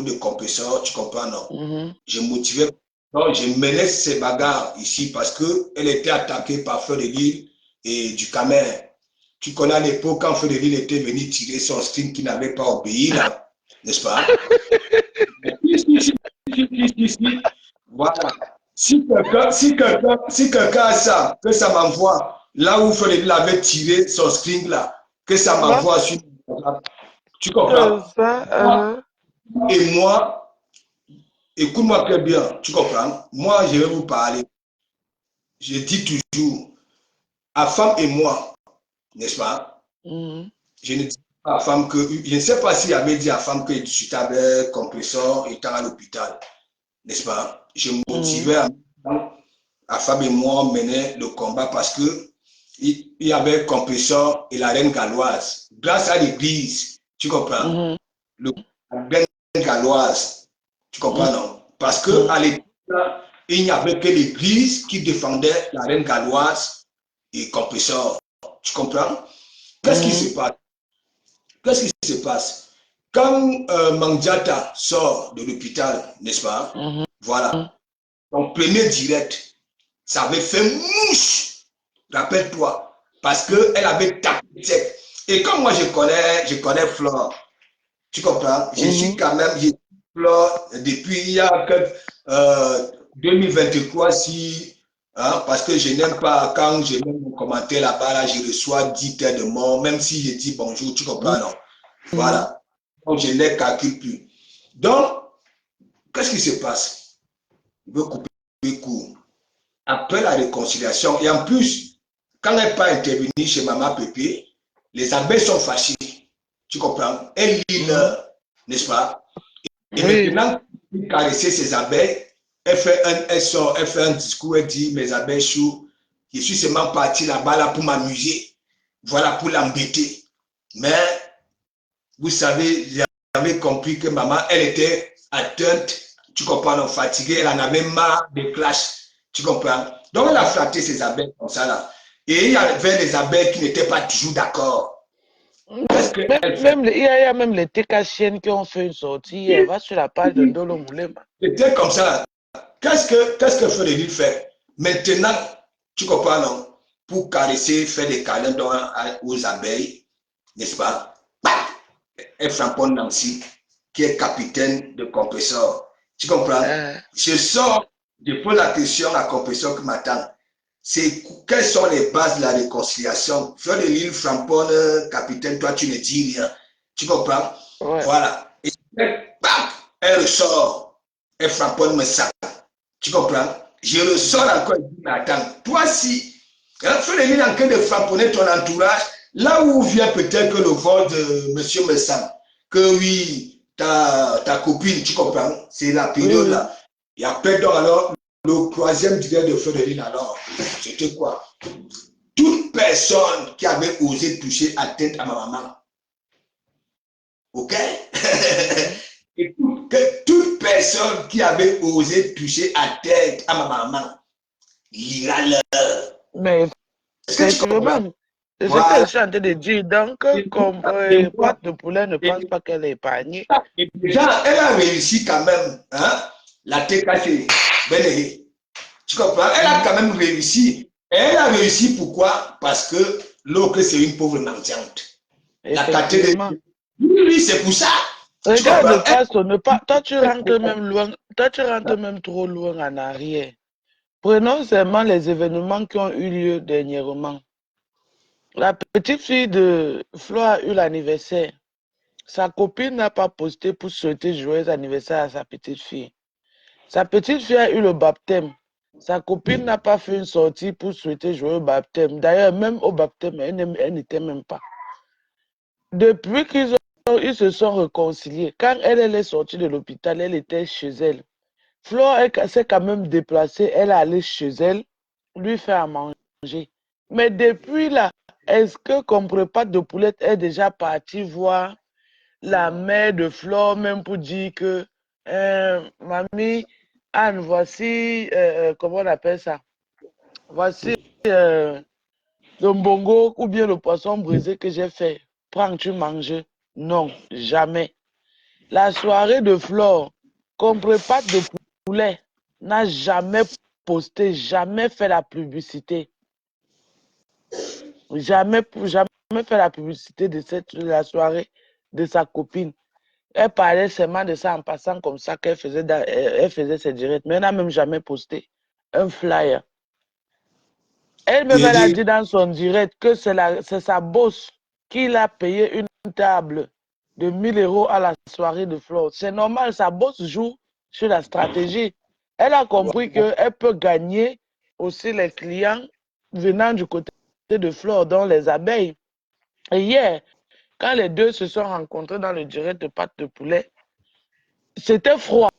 de compresseur, tu comprends, non? Mhm. Je motivais, non, je menais ces bagarres ici parce qu'elle était attaquée par Feu de Lille et du Camer. Tu connais à l'époque quand Feu de Lille était venu tirer son string qui n'avait pas obéi, là, n'est-ce pas? Si. Voilà. Si quelqu'un a ça, que ça m'envoie là où Feu de Lille avait tiré son string, là, que ça Là, m'envoie sur. Tu comprends? ça, Et moi, écoute-moi très bien, tu comprends? Moi, je vais vous parler. Je dis toujours, à femme et moi, n'est-ce pas? mhm. Je ne dis pas à femme que. Je ne sais pas s'il avait dit à femme que je avec compresseur étant à l'hôpital, n'est-ce pas? Je Mhm. motivais à femme et moi, on menait le combat parce que il y avait compresseur et la reine galloise. Grâce à l'église, tu comprends? Mhm. Le, la reine galloise, tu comprends, non? Parce que Mhm. à l'époque, il n'y avait que l'église qui défendait la reine galloise et compresseur. Tu comprends? Qu'est-ce qui Mhm. se passe? Qu'est-ce qui se passe? Quand Mandiata sort de l'hôpital, n'est-ce pas? Mhm. Voilà. Ton premier direct, ça avait fait mouche. Rappelle-toi. Parce qu'elle avait tapé sec. Et comme moi, je connais Flore. Tu comprends? Je suis Mhm. quand même, je Flore depuis il y a que 2023, si, hein, parce que je n'aime pas, quand je mets mon commentaire là-bas, là, je reçois 10 têtes de mort, même si je dis bonjour, tu comprends, non? Mhm. Voilà. Donc, je ne les calcule plus. Donc, qu'est-ce qui se passe? Je veux couper court. Après la réconciliation, et en plus, quand elle n'est pas intervenue chez Maman Pépé, les abeilles sont fâchées. Tu comprends? Elle lit Mhm. l'heure, n'est-ce pas? Et Oui. maintenant, pour caresser ses abeilles, elle sort, elle fait un discours, elle dit, mes abeilles chou, je suis seulement parti là-bas là pour m'amuser. Voilà, pour l'embêter. Mais vous savez, j'avais compris que maman, elle était atteinte, tu comprends, non, fatiguée, elle en avait marre des clashs, tu comprends. Donc, elle a flatté ses abeilles comme ça, là. Et il y avait des abeilles qui n'étaient pas toujours d'accord. Qu'est-ce qu'elle fait? Il y a même les Tekachiennes qui ont fait une sortie. Elle va sur la page de Ndolo Moulema. C'était comme ça. Qu'est-ce que Frédéric fait? Maintenant, tu comprends, non? Pour caresser, faire des câlins aux abeilles, n'est-ce pas? Elle framponne Nancy, qui est capitaine de compresseur. Tu comprends? Je sors, je pose la question à compresseur qui m'attend. C'est quelles sont les bases de la réconciliation? Fleur de l'île, framponne, capitaine, toi tu ne dis rien. Tu comprends? Ouais. Voilà. Et elle ressort, elle framponne me sac. Tu comprends? Je ressors encore et dis, mais attends, toi si, Fleur de l'île en train de framponner ton entourage, là où vient peut-être que le vol de M. Messam, que oui, ta copine, tu comprends? C'est la Oui, période oui. là. Et après, donc, alors, le troisième direct de Frédéric, alors, c'était quoi? Toute personne qui avait osé toucher à tête à ma maman, ok? Mhm. Et que toute personne qui avait osé toucher à tête à ma maman, ira l'heure. Mais Est-ce que tu comprends? effectivement, c'est ce que je Voilà. suis en train de dire. Donc, comme Et moi, Pâte de Poulet ne et pense pas qu'elle est épargnée. Et déjà, elle a réussi quand même, hein, la TKC, Bénéhé. Tu comprends? Elle a Mhm. quand même réussi. Et elle a réussi pourquoi? Parce que l'autre, c'est une pauvre mendiante. La catégorie. Effectivement. Oui, c'est pour ça. Tu comprends? Regarde, Faso, toi tu rentres même loin, toi tu rentres même trop loin en arrière. Prenons seulement les événements qui ont eu lieu dernièrement. La petite fille de Flo a eu l'anniversaire. Sa copine n'a pas posté pour souhaiter joyeux anniversaire à sa petite fille. Sa petite fille a eu le baptême. Sa copine n'a pas fait une sortie pour souhaiter joyeux baptême. D'ailleurs, même au baptême, elle n'était même pas. Depuis ils se sont réconciliés, quand elle est sortie de l'hôpital, elle était chez elle. Flo s'est quand même déplacée, elle est allée chez elle, lui faire à manger. Mais depuis là, est-ce que comme repas de poulette est déjà parti voir la mère de Flo, même pour dire que mamie, Anne, voici, comment on appelle ça? Voici le mbongo ou bien le poisson brisé que j'ai fait. Prends, tu manges. Non, jamais. La soirée de Flore, Compré-Pâte de poulet n'a jamais posté, jamais fait la publicité. Jamais fait la publicité de la soirée de sa copine. Elle parlait seulement de ça en passant comme ça qu'elle faisait, elle faisait ses directs, mais elle n'a même jamais posté un flyer. Elle-même, elle a dit dans son direct que c'est sa boss qui l'a payé une table de 1000 € à la soirée de Flore. C'est normal, sa boss joue sur la stratégie. Elle a compris qu'elle peut gagner aussi les clients venant du côté de Flore, dont les abeilles. Et hier, quand les deux se sont rencontrés dans le direct de pâte de poulet, c'était froid.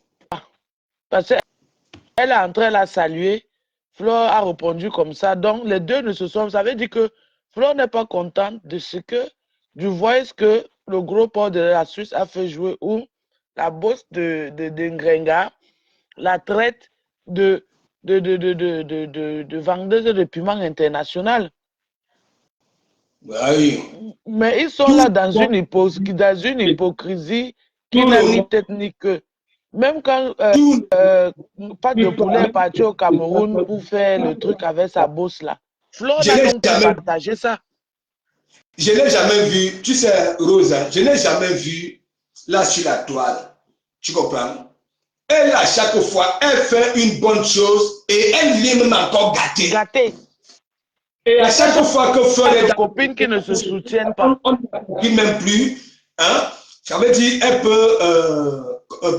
Parce qu'elle est entrée, elle a salué. Flore a répondu comme ça. Donc, les deux ne se sont... Ça veut dire que Flore n'est pas contente de ce que, du voice que le gros port de la Suisse a fait jouer, où la bosse de Ngrenga la traite de vendeuse de piment international. Oui. Mais ils sont là dans une hypocrisie qui n'a ni tête ni queue. Même quand Pâte de poulet est parti au Cameroun pour faire le truc avec sa bosse là, Flore n'a donc plus partagé ça. Je n'ai jamais vu, tu sais, Rose, je n'ai jamais vu là sur la toile. Tu comprends? Elle, à chaque fois, elle fait une bonne chose et elle vient même encore gâter. Gâté. Et à chaque fois que Flore est dans copines qui ne se soutiennent pas. On ne même plus. Hein? Ça veut dire qu'elle peut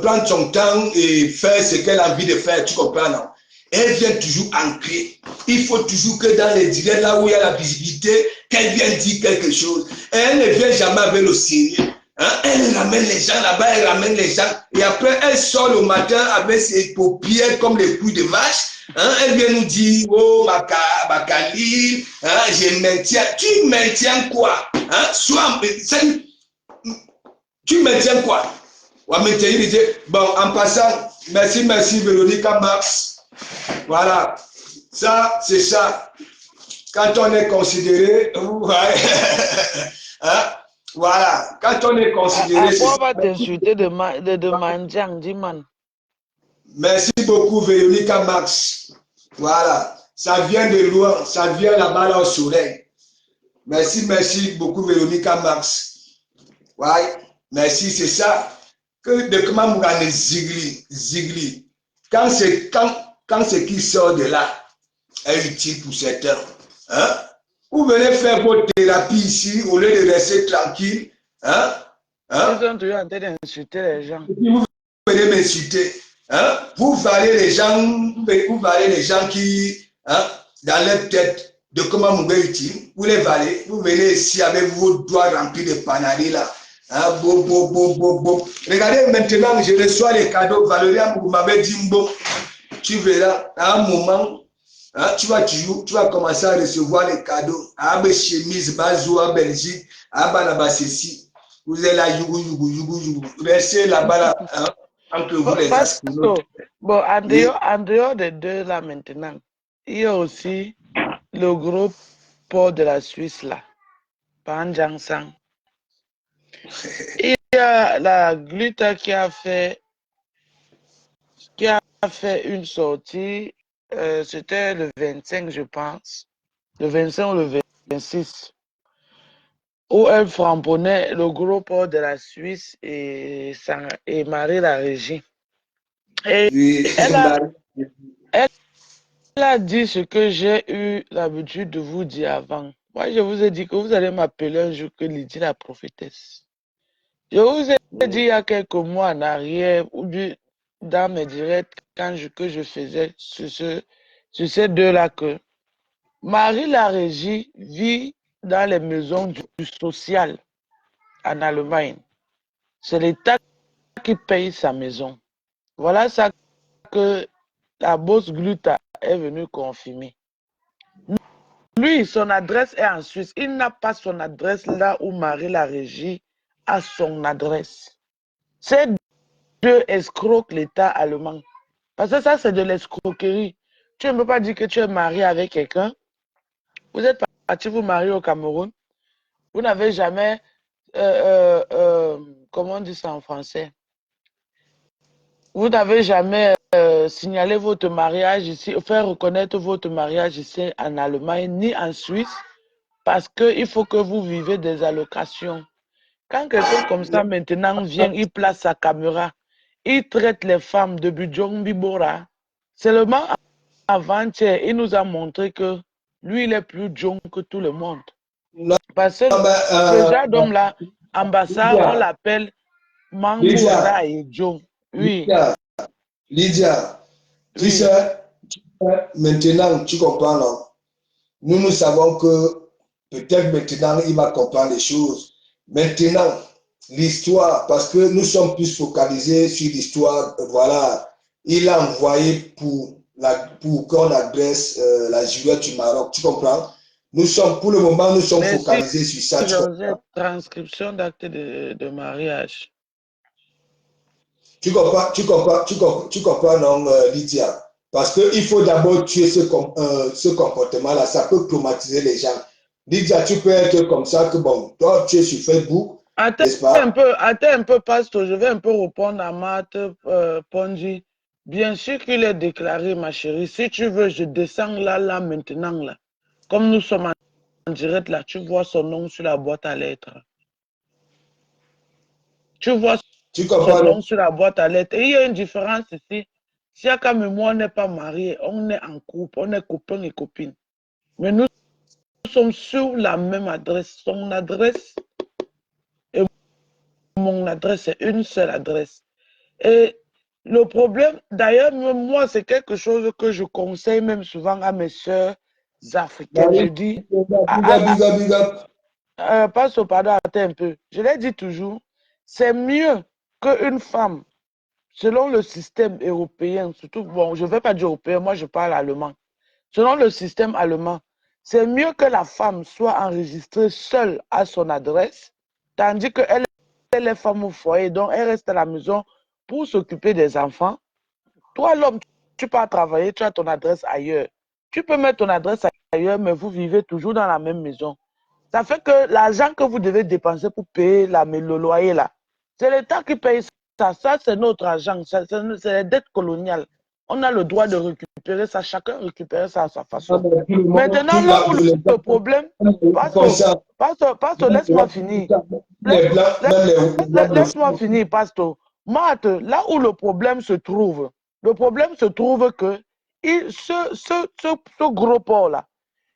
prendre son temps et faire ce qu'elle a envie de faire. Tu comprends, non? Elle vient toujours ancrer. Il faut toujours que dans les directs, là où il y a la visibilité, qu'elle vienne dire quelque chose. Et elle ne vient jamais avec le sérieux. Hein? Elle ramène les gens là-bas, elle ramène les gens. Et après, elle sort le matin avec ses paupières comme les couilles de vache. Hein? Elle vient nous dire, oh, ma Khalil, hein, je maintiens. Tu maintiens quoi? Hein? Tu maintiens quoi? Bon, en passant, merci Véronica Max. Voilà, ça, c'est ça. Quand on est considéré, hein? Voilà, quand on est considéré. On va t'insulter de Mandiang, Diman. Merci beaucoup, Véronica Max. Voilà, ça vient de loin, ça vient là-bas là au soleil. Merci beaucoup, Véronica Max. Ouais, merci, c'est ça. Que de comment vous gagnez zigli. Quand c'est qui sort de là est utile pour certains. Hein? Vous venez faire votre thérapie ici au lieu de rester tranquille. Hein? Hein? Ils sont toujours en train d'insulter les gens. Vous venez m'insulter. Hein? Vous valez les gens qui, hein, dans leur tête, de comment vous êtes utile. Vous les valez. Vous venez ici avec vos doigts remplis de panadis là. Hein? Bon. Regardez maintenant, je reçois les cadeaux. Valérie, vous m'avez dit bon. Tu verras, à un moment, hein, tu vas commencer à recevoir les cadeaux. À mes chemises, Bazou, à Belgique, à Banabassi. Vous êtes là, yougou. Restez là-bas, hein, entre vous les astronautes. Bon, en dehors des deux là maintenant, il y a aussi le gros port de la Suisse là, Panjangsang. Il y a la Gluta qui a fait une sortie, c'était le 25, je pense, le 25 ou le 26, où elle framponnait le gros port de la Suisse et Marie la Régie. Et elle a dit ce que j'ai eu l'habitude de vous dire avant. Moi, je vous ai dit que vous allez m'appeler un jour que Lydie la prophétesse. Je vous ai dit il y a quelques mois en arrière, ou bien dans mes directs, que je faisais sur ces deux-là, que Marie la Régie vit dans les maisons du social en Allemagne. C'est l'État qui paye sa maison. Voilà ça que la boss Gluta est venue confirmer. Lui, son adresse est en Suisse. Il n'a pas son adresse là où Marie la Régie a son adresse. C'est deux escroquent l'État allemand. Parce que ça, c'est de l'escroquerie. Tu ne peux pas dire que tu es marié avec quelqu'un. Vous êtes parti vous marier au Cameroun. Vous n'avez jamais, comment on dit ça en français? Vous n'avez jamais signalé votre mariage ici, faire reconnaître votre mariage ici en Allemagne ni en Suisse parce qu'il faut que vous vivez des allocations. Quand quelqu'un comme ça maintenant vient, il place sa caméra, il traite les femmes de Bujong Bibora. Seulement avant-hier, il nous a montré que lui, il est plus Jong que tout le monde. Non, Parce que ben, ce genre d'homme-là, ambassade, on Lydia, l'appelle Lydia, Mangura et Jong. Oui, Lydia, Lydia, tu oui. sais, maintenant, tu comprends, non? Nous savons que peut-être maintenant, il va comprendre les choses. Maintenant, l'histoire, parce que nous sommes plus focalisés sur l'histoire, voilà, il a envoyé pour qu'on adresse la Juliette du Maroc, tu comprends? Pour le moment, nous sommes Merci, focalisés sur ça, tu Joseph. comprends? Transcription d'acte de mariage. Tu comprends, non, Lydia? Parce qu'il faut d'abord tuer ce comportement-là. Ça peut traumatiser les gens. Lydia, tu peux être comme ça que, bon, toi, tu es sur Facebook, n'est-ce pas? Attends un peu, Pasteur. Je vais un peu répondre à Marthe Ponji. Bien sûr qu'il est déclaré, ma chérie. Si tu veux, je descends là, maintenant, là. Comme nous sommes en direct, là, tu vois son nom sur la boîte à lettres. Tu vois Tu son comprends? nom sur la boîte à lettres. Et il y a une différence ici. Si Akam et moi, on n'est pas mariés, on est en couple, on est copains et copines. Mais nous sommes sur la même adresse. Son adresse et mon adresse, c'est une seule adresse. Et le problème, d'ailleurs, moi, c'est quelque chose que je conseille même souvent à mes sœurs africaines. Je dis, Big up, big up, big up. passe au pardon, attends un peu. Je l'ai dit toujours, c'est mieux qu'une femme, selon le système européen, surtout, bon, je ne vais pas dire européen, moi je parle allemand. Selon le système allemand, c'est mieux que la femme soit enregistrée seule à son adresse, tandis qu'elle est femme au foyer, donc elle reste à la maison pour s'occuper des enfants. Toi, l'homme, tu pars travailler, tu as ton adresse ailleurs. Tu peux mettre ton adresse ailleurs, mais vous vivez toujours dans la même maison. Ça fait que l'argent que vous devez dépenser pour payer le loyer, là, c'est l'État qui paye ça. Ça, c'est notre argent. C'est les dettes coloniales. On a le droit de récupérer ça. Chacun récupère ça à sa façon. Maintenant, là où le problème, laisse-moi finir. Les blancs, même les blancs Laisse-moi aussi. finir, pasteur. Marthe, là où le problème se trouve que ce gros porc-là,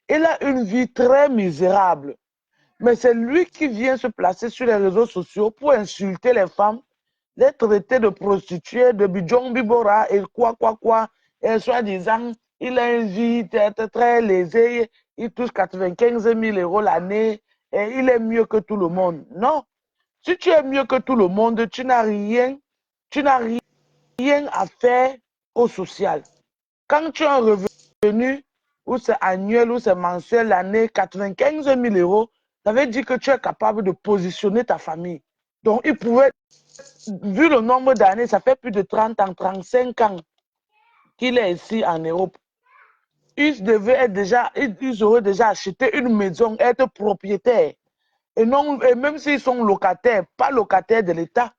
il a une vie très misérable. Mais c'est lui qui vient se placer sur les réseaux sociaux pour insulter les femmes, les traiter de prostituées, de bidjon bibora et quoi. Et soi-disant, il a une vie très lésée, il touche 95 000 euros l'année et il est mieux que tout le monde. Non, si tu es mieux que tout le monde, tu n'as rien à faire au social. Quand tu as un revenu, ou c'est annuel, ou c'est mensuel, l'année, 95 000 euros, ça veut dire que tu es capable de positionner ta famille. Donc, il pouvait, vu le nombre d'années, ça fait plus de 30 ans, 35 ans qu'il est ici en Europe. Ils auraient déjà acheté une maison, être propriétaires. Et même s'ils sont locataires, pas locataires de l'État.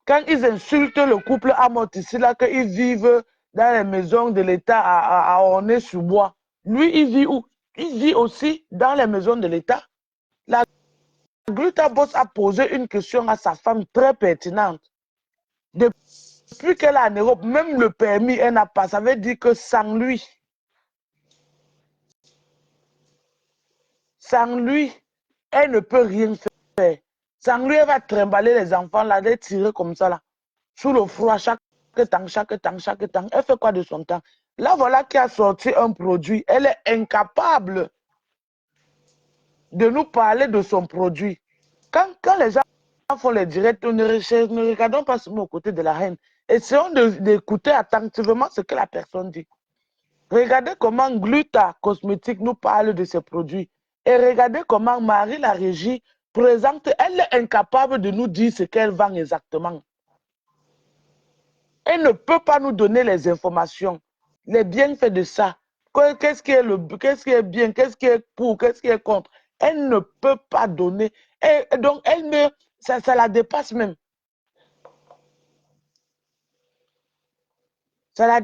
Quand ils insultent le couple Amot ici, là, qu'ils vivent dans les maisons de l'État à Ornay-sur-Bois, lui, il vit où? Il vit aussi dans les maisons de l'État. La Gluta Boss a posé une question à sa femme très pertinente. Depuis qu'elle est en Europe, même le permis, elle n'a pas. Ça veut dire que sans lui, elle ne peut rien faire. Sans lui, elle va trimballer les enfants, là, les tirer comme ça, là, sous le froid, chaque temps. Elle fait quoi de son temps? Là, voilà qui a sorti un produit. Elle est incapable de nous parler de son produit. Quand les gens font les directs, ne regardons pas seulement aux côtés de la haine. Essayons d'écouter attentivement ce que la personne dit. Regardez comment Gluta Cosmétique nous parle de ses produits. Et regardez comment Marie la régie présente. Elle est incapable de nous dire ce qu'elle vend exactement. Elle ne peut pas nous donner les informations, les bienfaits de ça. Qu'est-ce qui est bien, qu'est-ce qui est pour, qu'est-ce qui est contre. Elle ne peut pas donner. Et donc, ça la dépasse même. ça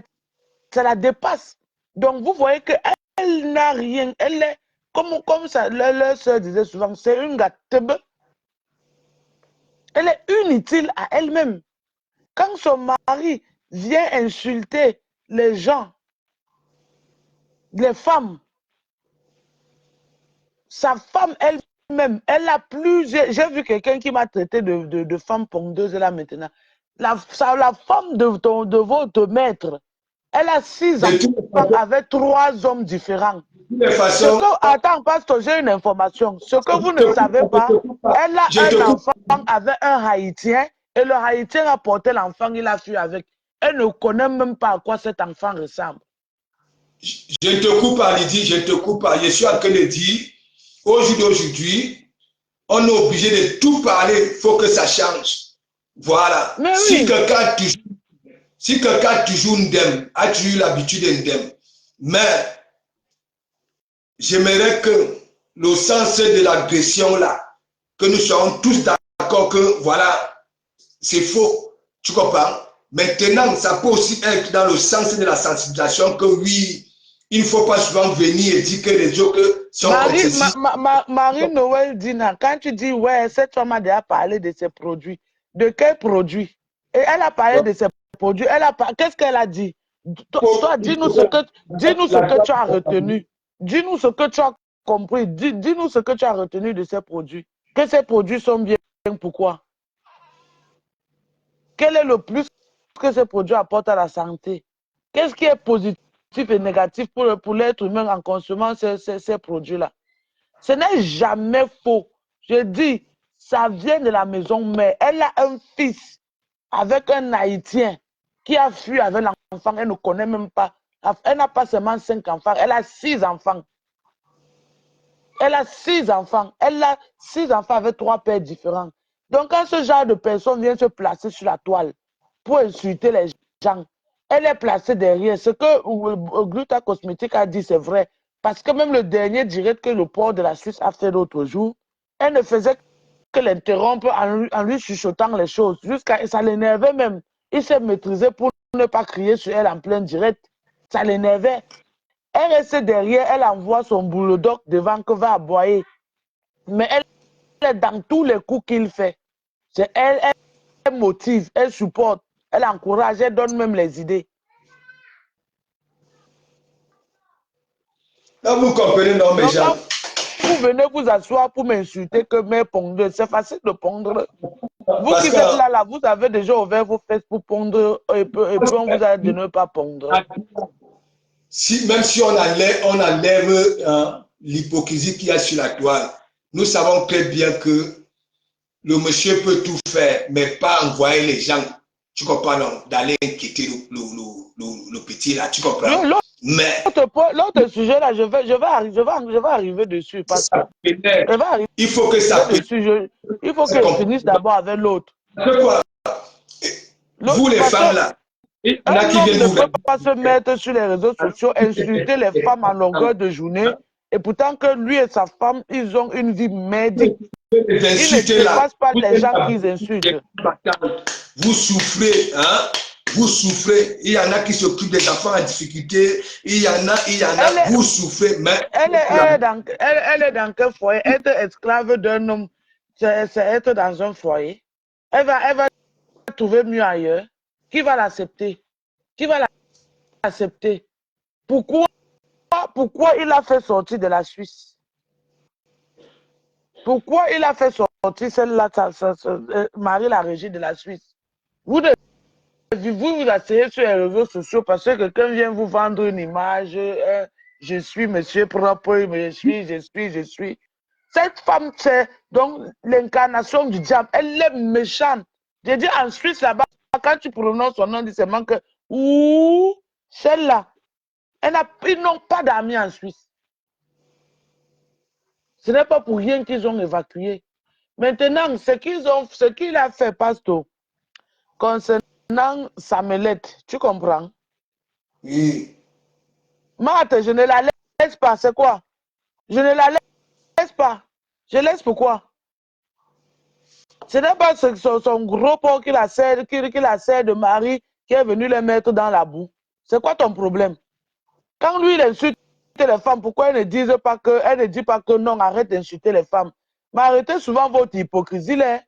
la dépasse. Donc, vous voyez qu'elle n'a rien. Elle est, comme ça, leur soeur disait souvent, c'est une gâtebe. Elle est inutile à elle-même. Quand son mari vient insulter les gens, les femmes, sa femme elle-même, elle a plus... J'ai vu quelqu'un qui m'a traité de femme pondeuse là maintenant. La femme de votre maître, elle a 6 enfants avec 3 hommes différents. Attends, pasteur, j'ai une information. Ce que vous ne savez pas, elle a un enfant avec un Haïtien et le Haïtien a porté l'enfant, il a fui avec. Elle ne connaît même pas à quoi cet enfant ressemble. Je te coupe pas, Lydie, je te coupe pas. Je suis en train de dire, aujourd'hui, on est obligé de tout parler, il faut que ça change. Voilà. Mais si oui. quelqu'un toujours n'aime, a toujours l'habitude d'aimer, mais j'aimerais que le sens de l'agression là, que nous soyons tous d'accord que voilà, c'est faux. Tu comprends? Maintenant, ça peut aussi être dans le sens de la sensibilisation que oui, il ne faut pas souvent venir et dire que les autres sont comme ceci. Marie-Noël Dina, quand tu dis, ouais, cette femme a déjà parlé de ses produits, de quels produits? Et elle a parlé de ses produits, qu'est-ce qu'elle a dit? Toi, dis-nous ce que tu as retenu. Dis-nous ce que tu as compris. Dis-nous ce que tu as retenu de ces produits. Que ces produits sont bien, pourquoi? Quel est le plus que ces produits apportent à la santé? Qu'est-ce qui est positif et négatif pour l'être humain en consommant ces produits-là? Ce n'est jamais faux. Je dis, ça vient de la maison mère. Elle a un fils avec un Haïtien qui a fui avec l'enfant. Elle ne connaît même pas. Elle n'a pas seulement 5 enfants, elle a 6 enfants. Elle a 6 enfants. Elle a 6 enfants avec 3 pères différents. Donc, quand ce genre de personne vient se placer sur la toile pour insulter les gens, elle est placée derrière. Ce que Gluta Cosmétique a dit, c'est vrai. Parce que même le dernier direct que le port de la Suisse a fait l'autre jour, elle ne faisait que l'interrompre en lui chuchotant les choses. Jusqu'à ça l'énervait même. Il s'est maîtrisé pour ne pas crier sur elle en plein direct. Ça l'énervait. Elle reste derrière, elle envoie son bulldog devant que va aboyer. Mais elle est dans tous les coups qu'il fait. C'est elle motive, elle supporte, elle encourage, elle donne même les idées. Là, vous comprenez, non, mes gens? Vous venez vous asseoir pour m'insulter que mes pondeuse. C'est facile de pondre. Vous qui êtes là, vous avez déjà ouvert vos fesses pour pondre et puis on vous a dit de ne pas pondre. Même si on enlève l'hypocrisie qu'il y a sur la toile, nous savons très bien que le monsieur peut tout faire, mais pas envoyer les gens, tu comprends, non, d'aller inquiéter le petit là, tu comprends? Mais l'autre sujet là, je vais arriver dessus parce que il faut que ça il faut que je finisse d'abord avec l'autre. Vous les femmes là, un homme ne peut pas se mettre sur les réseaux sociaux, insulter les femmes en longueur de journée, et pourtant que lui et sa femme, ils ont une vie merdique. Ils ne dépassent pas les gens qu'ils insultent. Vous souffrez, hein? Vous souffrez. Il y en a qui s'occupent des enfants en difficulté. Il y en a, vous souffrez. Mais elle est dans quel foyer? Être esclave d'un homme, c'est être dans un foyer. Elle va trouver mieux ailleurs. Qui va l'accepter? Qui va l'accepter? Pourquoi il a fait sortir de la Suisse? Pourquoi il a fait sortir celle-là, Marie la régie de la Suisse? Vous asseyez sur les réseaux sociaux parce que quelqu'un vient vous vendre une image. Je suis monsieur propre, je suis. Cette femme, c'est donc l'incarnation du diable. Elle est méchante. J'ai dit en Suisse, là-bas, quand tu prononces son nom, c'est que ouh, celle-là. Ils n'ont pas d'amis en Suisse. Ce n'est pas pour rien qu'ils ont évacué. Maintenant, ce qu'il a fait, pasteur, concernant Samelette, tu comprends? Oui. Marthe, je ne la laisse pas, c'est quoi? Je ne la laisse pas. Je laisse pourquoi? Ce n'est pas son gros porc qui la sert de Marie qui est venu les mettre dans la boue. C'est quoi ton problème? Quand lui, il insulte les femmes, pourquoi elle ne dit pas que non, arrête d'insulter les femmes? Mais arrêtez souvent votre hypocrisie là.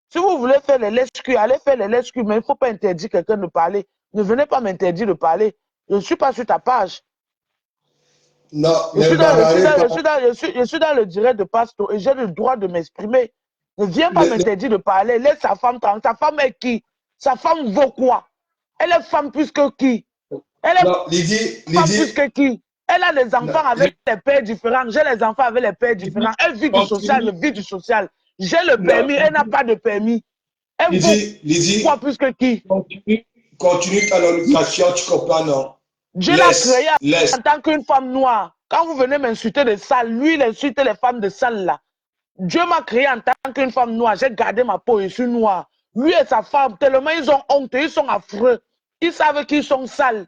Si vous voulez faire les lèches-culs, allez faire les lèches-culs, mais il ne faut pas interdire quelqu'un de parler. Ne venez pas m'interdire de parler. Je ne suis pas sur ta page. Non, je suis dans le direct de Pasto et j'ai le droit de m'exprimer. Ne viens pas m'interdire de parler. Laisse sa femme tranquille. Sa femme est qui? Sa femme vaut quoi? Elle est femme plus que qui? Elle est femme plus que qui? Elle a des enfants avec des pères différents. J'ai les enfants avec les pères différents. Elle vit du social, je vis du social. J'ai le permis, elle n'a pas de permis. Elle vaut quoi plus que qui? Continue ta éducation, tu comprends, non? Dieu l'a créé en tant qu'une femme noire. Quand vous venez m'insulter de sale, lui, il insulte les femmes de sale là. Dieu m'a créé en tant qu'une femme noire. J'ai gardé ma peau, je suis noire. Lui et sa femme, tellement ils ont honte, ils sont affreux. Ils savent qu'ils sont sales.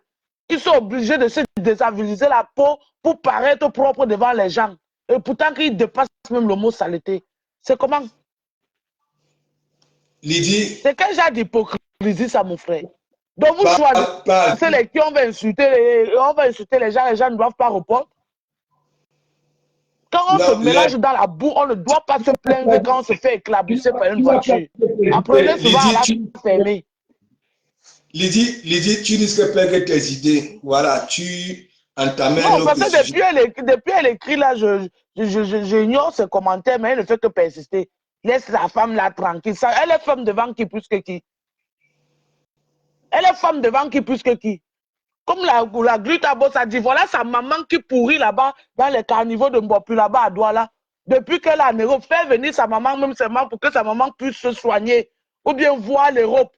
Ils sont obligés de se désaviliser la peau pour paraître propre devant les gens. Et pourtant, qu'ils dépassent même le mot saleté. C'est comment? Lydie. C'est quel genre d'hypocrisie, ça, mon frère? Donc, vous choisissez les qui on va insulter les gens ne doivent pas répondre. Quand on se mélange dans la boue, on ne doit pas se plaindre quand on se fait éclabousser par une voiture. Apprenez souvent à la fermer. Lydie, tu risques pas que tes idées. Voilà, tu entames. Non, parce que depuis elle écrit là, j'ignore ses commentaires, mais elle ne fait que persister. Laisse la femme là tranquille. Elle est femme devant qui plus que qui? Elle est femme devant qui plus que qui? Comme la Glita Boss a dit, voilà sa maman qui pourrit là-bas, dans les carnivores de Mbopu là-bas à Douala. Depuis qu'elle a en Europe, fait venir sa maman même seulement pour que sa maman puisse se soigner ou bien voir l'Europe.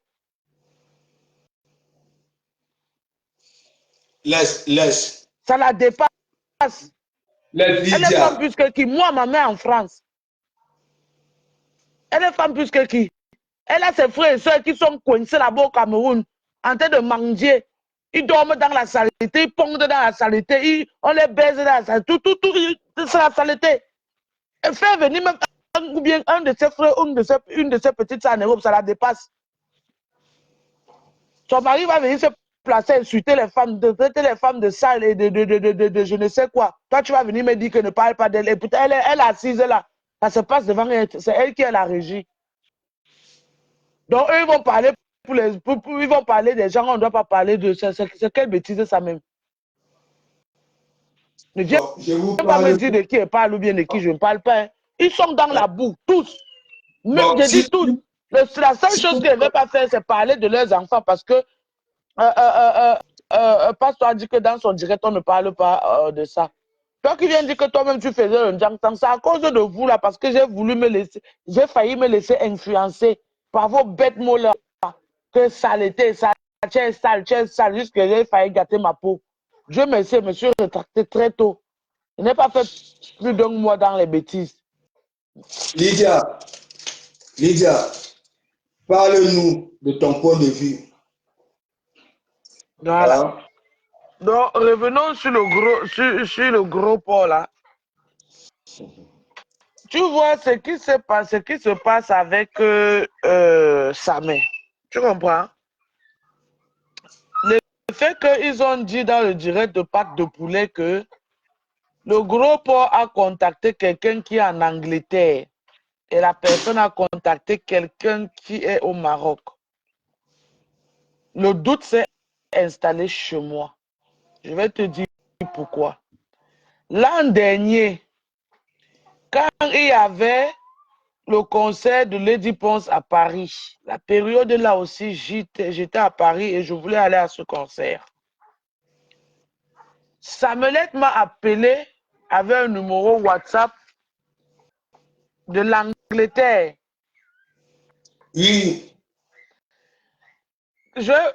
Laisse. Ça la dépasse. Elle est femme plus que qui? Moi, ma mère en France. Elle est femme plus que qui? Elle a ses frères et soeurs qui sont coincés là-bas au Cameroun, en train de manger. Ils dorment dans la saleté, ils pondent dans la saleté, on les baise dans la saleté, tout, c'est la saleté. Elle fait venir même ou bien un de ses frères, une de ses petites en Europe, ça la dépasse. Son mari va venir se placer, insulter les femmes, de traiter les femmes de sale et de je ne sais quoi. Toi, tu vas venir me dire que ne parle pas d'elle. Et putain, elle est assise là. Ça se passe devant elle. C'est elle qui est la régie. Donc, eux, ils vont parler ils vont parler des gens, on ne doit pas parler de ça. C'est quelle bêtise ça même? Ne viens pas me dire de qui elle parle ou bien de qui je ne parle pas. Hein. Ils sont dans la boue, tous. Même, je dis tous. La seule chose qu'ils ne veulent pas faire, c'est parler de leurs enfants parce que Pasteur a dit que dans son direct, on ne parle pas de ça. Toi qui viens dire que toi-même tu faisais un jangtang, c'est à cause de vous là, parce que j'ai failli me laisser influencer par vos bêtes mots là. Que saleté, ça, tu es sale, jusqu'à j'ai failli gâter ma peau. Dieu merci, je me suis rétracté très tôt. Je n'ai pas fait plus d'un mois dans les bêtises. Lydia, parle-nous de ton point de vue. Voilà. Hein? Donc, revenons sur le gros port là. Tu vois ce qui se passe avec Samé. Tu comprends? Le fait qu'ils ont dit dans le direct de pâte de poulet que le gros port a contacté quelqu'un qui est en Angleterre et la personne a contacté quelqu'un qui est au Maroc. Le doute s'est installé chez moi. Je vais te dire pourquoi. L'an dernier, quand il y avait le concert de Lady Ponce à Paris, la période là aussi, j'étais à Paris et je voulais aller à ce concert. Samelette m'a appelé avec un numéro WhatsApp de l'Angleterre. Oui.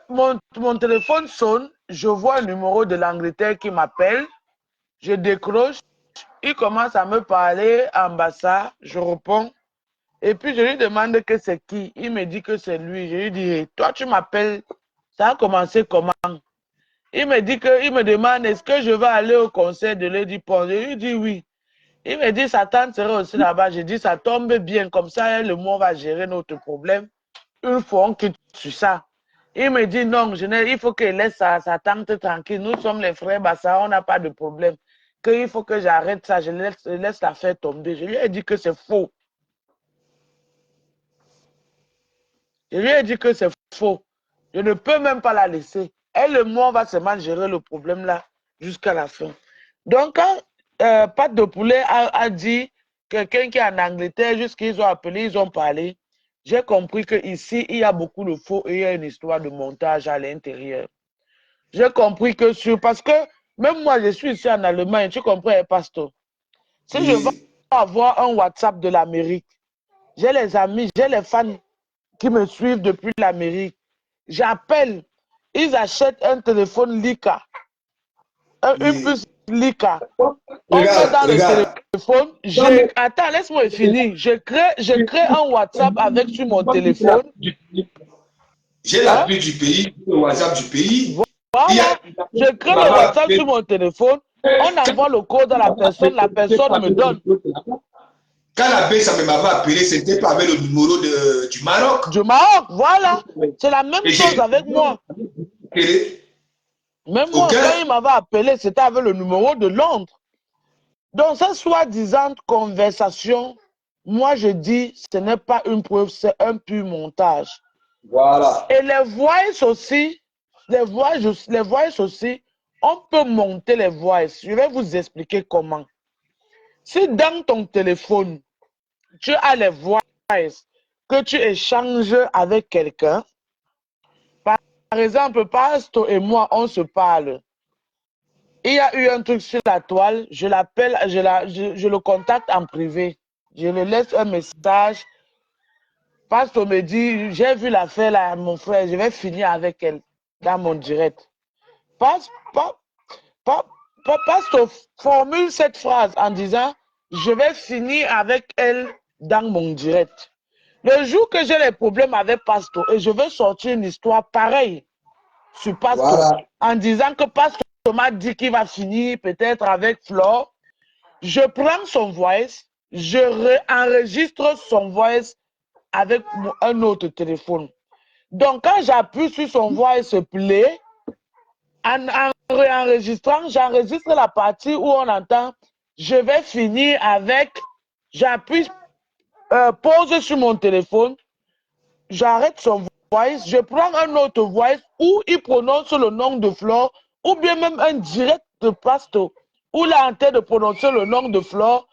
Mon téléphone sonne, je vois un numéro de l'Angleterre qui m'appelle, je décroche, il commence à me parler ambassade, je réponds, et puis je lui demande que c'est qui, il me dit que c'est lui, je lui dis, toi tu m'appelles, ça a commencé comment? Il me dit il me demande, est-ce que je vais aller au concert de Lady Pond? Je lui dis oui. Il me dit, sa tante serait aussi là-bas. Je dis, ça tombe bien, comme ça, le monde va gérer notre problème. Une fois on quitte sur ça. Il me dit non, il faut qu'il laisse sa tante tranquille. Nous sommes les frères Bassa, on n'a pas de problème. Qu'il faut que j'arrête ça, je laisse la faire tomber. Je lui ai dit que c'est faux. Je lui ai dit que c'est faux. Je ne peux même pas la laisser. Elle et moi, on va seulement gérer le problème là jusqu'à la fin. Donc, quand Pat de Poulet a dit, quelqu'un qui est en Angleterre, jusqu'ils ont appelé, ils ont parlé, j'ai compris qu'ici, il y a beaucoup de faux et il y a une histoire de montage à l'intérieur. J'ai compris que parce que même moi, je suis ici en Allemagne, tu comprends, Pasteur? Si je veux avoir un WhatsApp de l'Amérique, j'ai les amis, j'ai les fans qui me suivent depuis l'Amérique. J'appelle, ils achètent un téléphone Lika, une puce Lika. On met dans le téléphone. Attends, laisse-moi finir. Je crée un WhatsApp avec sur mon téléphone. J'ai l'appli du pays, le WhatsApp du pays. Voilà, je crée le WhatsApp sur mon téléphone. On envoie le code à la personne me donne. Quand la baie, ça m'avait appelé, c'était pas avec le numéro du Maroc. Du Maroc, voilà. C'est la même chose avec moi. Même moi, quand il m'avait appelé, c'était avec le numéro de Londres. Donc, cette soi-disant conversation, moi, je dis, ce n'est pas une preuve, c'est un pur montage. Voilà. Et les voices aussi, on peut monter les voices. Je vais vous expliquer comment. Si dans ton téléphone, tu as les voices que tu échanges avec quelqu'un, par exemple, Pastor et moi, on se parle. Il y a eu un truc sur la toile, je l'appelle, je le contacte en privé. Je lui laisse un message. Pastor me dit, j'ai vu l'affaire là, mon frère, je vais finir avec elle dans mon direct. Pastor formule cette phrase en disant, je vais finir avec elle dans mon direct. Le jour que j'ai les problèmes avec Pastor et je veux sortir une histoire pareille sur Pastor, en disant que Pastor m'a dit qu'il va finir peut-être avec Flore, je prends son voice, je enregistre son voice avec un autre téléphone. Donc, quand j'appuie sur son voice play, en réenregistrant, j'enregistre la partie où on entend « Je vais finir avec », j'appuie pause sur mon téléphone, j'arrête son voice, je prends un autre voice où il prononce le nom de Flore, ou bien même un direct de Pastor, où il a en tête de prononcer le nom de Flore.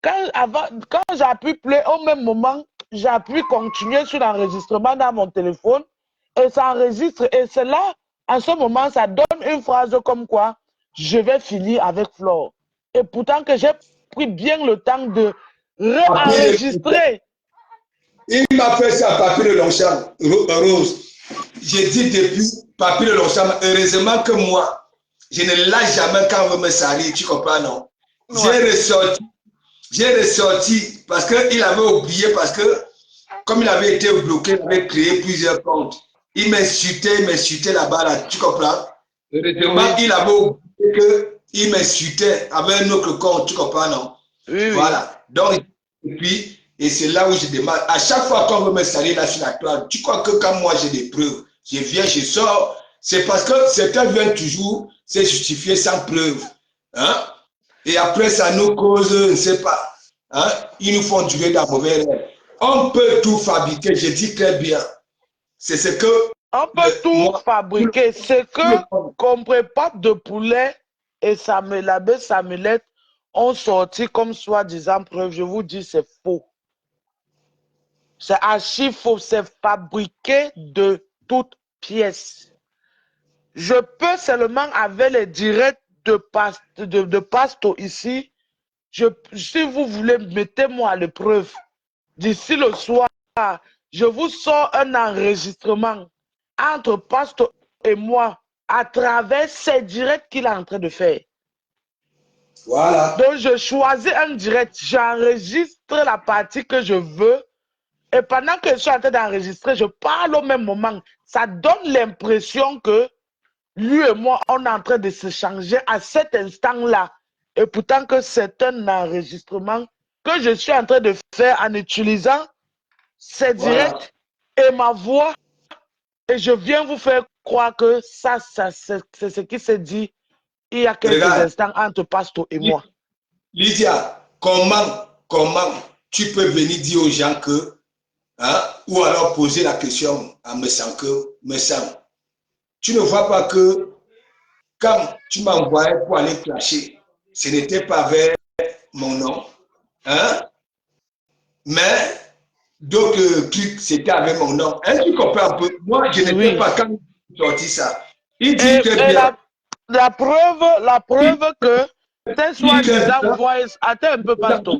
Quand j'appuie play, au même moment, j'appuie continuer sur l'enregistrement dans mon téléphone et ça enregistre. Et c'est là, en ce moment, ça donne une phrase comme quoi je vais finir avec Flore. Et pourtant que j'ai pris bien le temps de réenregistrer. Il m'a fait ça, Papier de Longchamp, Rose. J'ai dit depuis Papier de Longchamp, heureusement que moi, je ne lâche jamais quand on veut me salir, tu comprends, non? Ouais. J'ai ressorti parce qu'il avait oublié, parce que comme il avait été bloqué, il avait créé plusieurs comptes. Il m'insultait là-bas, là, tu comprends? Heureusement, il avait oublié qu'il m'insultait avec un autre compte, tu comprends, non? Oui, voilà. Donc, et c'est là où je demande, à chaque fois qu'on veut me salir là sur la toile, tu crois que quand moi j'ai des preuves, je viens, je sors, c'est parce que certains viennent toujours se justifier sans preuve. Hein? Et après, ça nous cause, je ne sais pas, hein? Ils nous font durer dans mauvais rêve. On peut tout fabriquer, je dis très bien. C'est ce que... On peut tout fabriquer. Ce que comme Pape de Poulet et l'abbé Samuelette ont sorti comme soi-disant preuve, je vous dis, c'est faux. C'est archi faux, c'est fabriqué de toutes pièces. Je peux seulement, avec les directs de Pastor ici, si vous voulez, mettez-moi à l'épreuve. D'ici le soir, je vous sors un enregistrement entre Pastor et moi à travers ces directs qu'il est en train de faire. Voilà. Donc, je choisis un direct, j'enregistre la partie que je veux. Et pendant que je suis en train d'enregistrer, je parle au même moment. Ça donne l'impression que lui et moi, on est en train de s'échanger à cet instant-là. Et pourtant que c'est un enregistrement que je suis en train de faire en utilisant ces directs et ma voix Et je viens vous faire croire que ça c'est ce qui s'est dit il y a quelques instants entre Pasteur et moi. Lydia, comment tu peux venir dire aux gens que, hein, ou alors poser la question à Messam, tu ne vois pas que quand tu m'envoyais pour aller clasher, ce n'était pas vers mon nom, hein, mais d'autres trucs, c'était avec mon nom. Est-ce que tu comprends un peu? Moi, je n'étais pas quand il sorti ça. Il dit très bien. La preuve que tes soi-disant voice, attends un peu, Pasteur.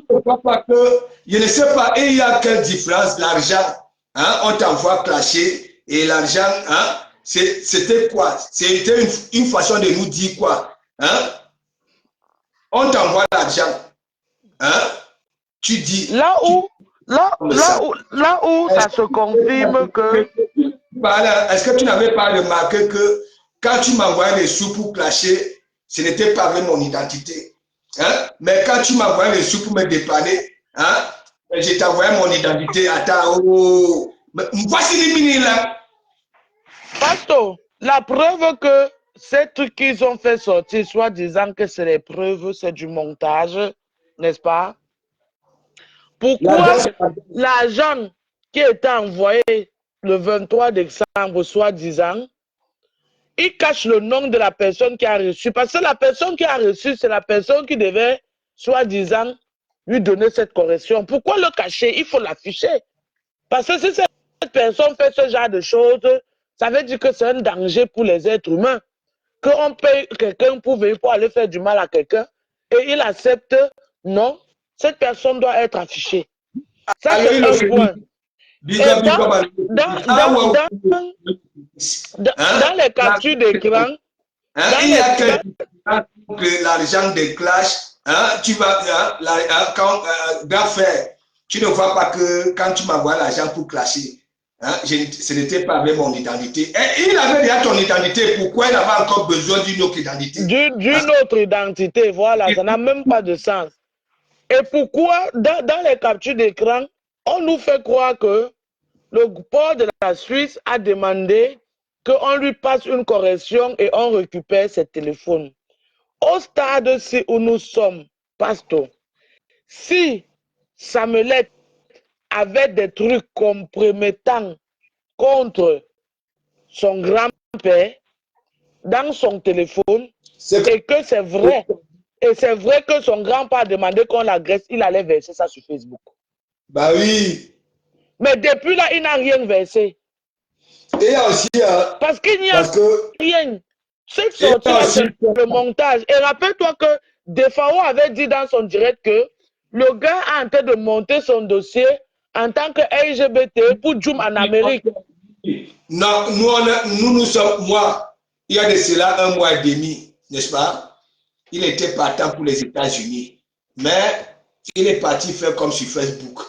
Je ne sais pas, et il y a quelle différence, l'argent, hein, on t'envoie clasher, et l'argent, hein, c'était quoi? C'était une façon de nous dire quoi? Hein? On t'envoie l'argent, hein? Tu dis. Là où ça se confirme que. Est-ce que tu n'avais pas remarqué que quand tu m'envoyais les sous pour clasher, ce n'était pas avec mon identité? Hein? Mais quand tu m'envoyais les sous pour me dépanner, hein? Je t'envoyais mon identité. Attends, oh. Voici les mini là. Pasteur, la preuve que ces trucs qu'ils ont fait sortir, soit disant que c'est les preuves, c'est du montage, n'est-ce pas? Pourquoi l'argent qui était envoyé le 23 décembre, soit disant, il cache le nom de la personne qui a reçu? Parce que la personne qui a reçu, c'est la personne qui devait, soit disant, lui donner cette correction. Pourquoi le cacher? Il faut l'afficher. Parce que si cette personne fait ce genre de choses, ça veut dire que c'est un danger pour les êtres humains. Qu'on paye quelqu'un pour venir pour aller faire du mal à quelqu'un et il accepte, non, cette personne doit être affichée. Ça, c'est un point. Dans les captures d'écran, il y a que l'argent de clash, hein, tu vas, faire, tu ne vois pas que quand tu m'envoies l'argent pour clasher, hein, ce n'était pas avec mon identité. Et il avait déjà ton identité, pourquoi il avait encore besoin d'une autre identité? D'une autre identité, voilà, ça n'a même pas de sens. Et pourquoi, dans les captures d'écran, on nous fait croire que le port de la Suisse a demandé qu'on lui passe une correction et on récupère ses téléphones. Au stade-ci où nous sommes, Pasteur, si Samuelette avait des trucs compromettants contre son grand-père dans son téléphone, et que c'est vrai, et c'est vrai que son grand-père a demandé qu'on l'agresse, il allait verser ça sur Facebook. Bah oui. Mais depuis là, il n'a rien versé. Et aussi, parce qu'il n'y a rien. Cette sortie-là, c'est le montage. Et rappelle-toi que Defao avait dit dans son direct que le gars est en train de monter son dossier en tant que LGBT pour Joom en Amérique. Non, nous sommes, moi, il y a de cela 1 mois et demi, n'est-ce pas? Il était partant pour les États-Unis. Mais il est parti faire comme sur Facebook.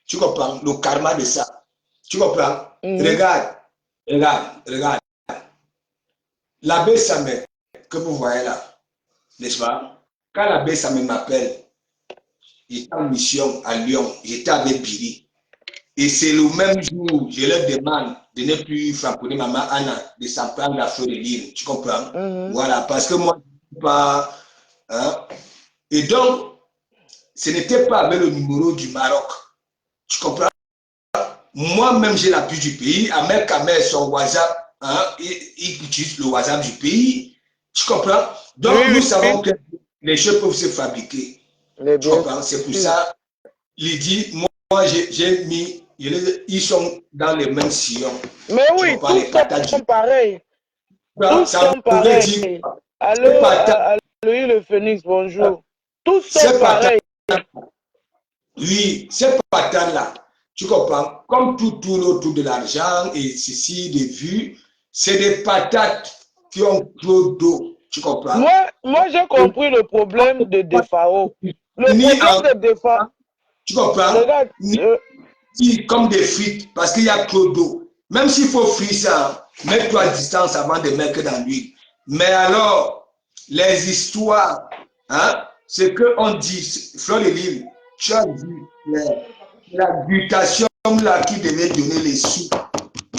Tu comprends? Le karma de ça. Tu comprends? Regarde. L'abbé Samé, que vous voyez là, n'est-ce pas? Quand l'abbé Samé m'appelle, j'étais en mission à Lyon, j'étais avec Billy. Et c'est le même jour, je leur demande de ne plus frapponner maman Anna, de s'en prendre la fleur de l'île. Tu comprends? Voilà, parce que moi, je ne sais pas. Hein? Et donc, ce n'était pas avec le numéro du Maroc. Tu comprends? Moi-même, j'ai l'appui du pays. Ahmed Kamer, son WhatsApp, hein, il utilise le WhatsApp du pays. Tu comprends? Donc, nous savons que les choses peuvent se fabriquer. Tu comprends? C'est pour ça, il dit, moi, j'ai mis, ils sont dans les mêmes sillons. Mais oui, tous sont pareils. Tous sont pareils. Allô, le Phoenix, bonjour. Tous sont pareils. Oui, c'est patin-là. Tu comprends? Comme tout tourne autour de l'argent et ceci, des vues, c'est des patates qui ont trop d'eau. Tu comprends? Moi j'ai compris le problème de Defao. Le problème de Defao. Tu comprends? Regarde, comme des frites, parce qu'il y a trop d'eau. Même s'il faut frire ça, mets-toi à distance avant de mettre dans l'huile. Mais alors, les histoires, hein, c'est qu'on dit, Fleur de l'île, tu as vu la mutation là qui devait donner les sous.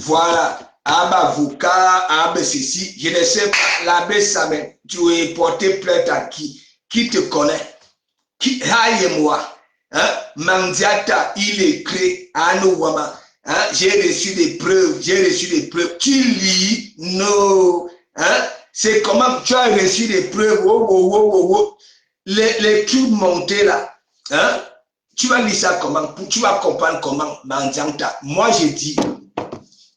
Voilà. avocat, ceci, je ne sais pas, l'abbé Samet, tu es porté plainte à qui? Qui te connaît? Qui, moi, hein? Mandiata, il écrit à nous, hein? J'ai reçu des preuves, Tu lis, non, hein? C'est comment tu as reçu des preuves, les trucs montés là, hein? Tu vas lire ça comment? Tu vas comprendre comment, Mandiata. Moi, j'ai dit,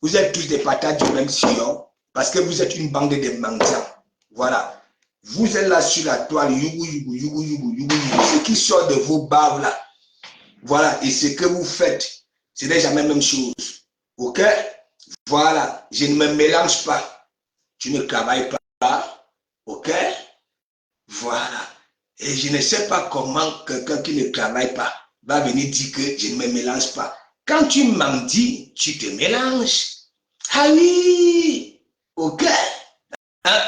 vous êtes tous des patates du même sillon parce que vous êtes une bande de mendiants. Voilà. Vous êtes là sur la toile, ce qui sort de vos baves là. Voilà. Et ce que vous faites, ce n'est jamais la même chose. Ok? Voilà. Je ne me mélange pas. Tu ne travailles pas. Ok? Voilà. Et je ne sais pas comment quelqu'un qui ne travaille pas va venir dire que je ne me mélange pas. Quand tu m'en dis, tu te mélanges. Ah oui, ok. Hein?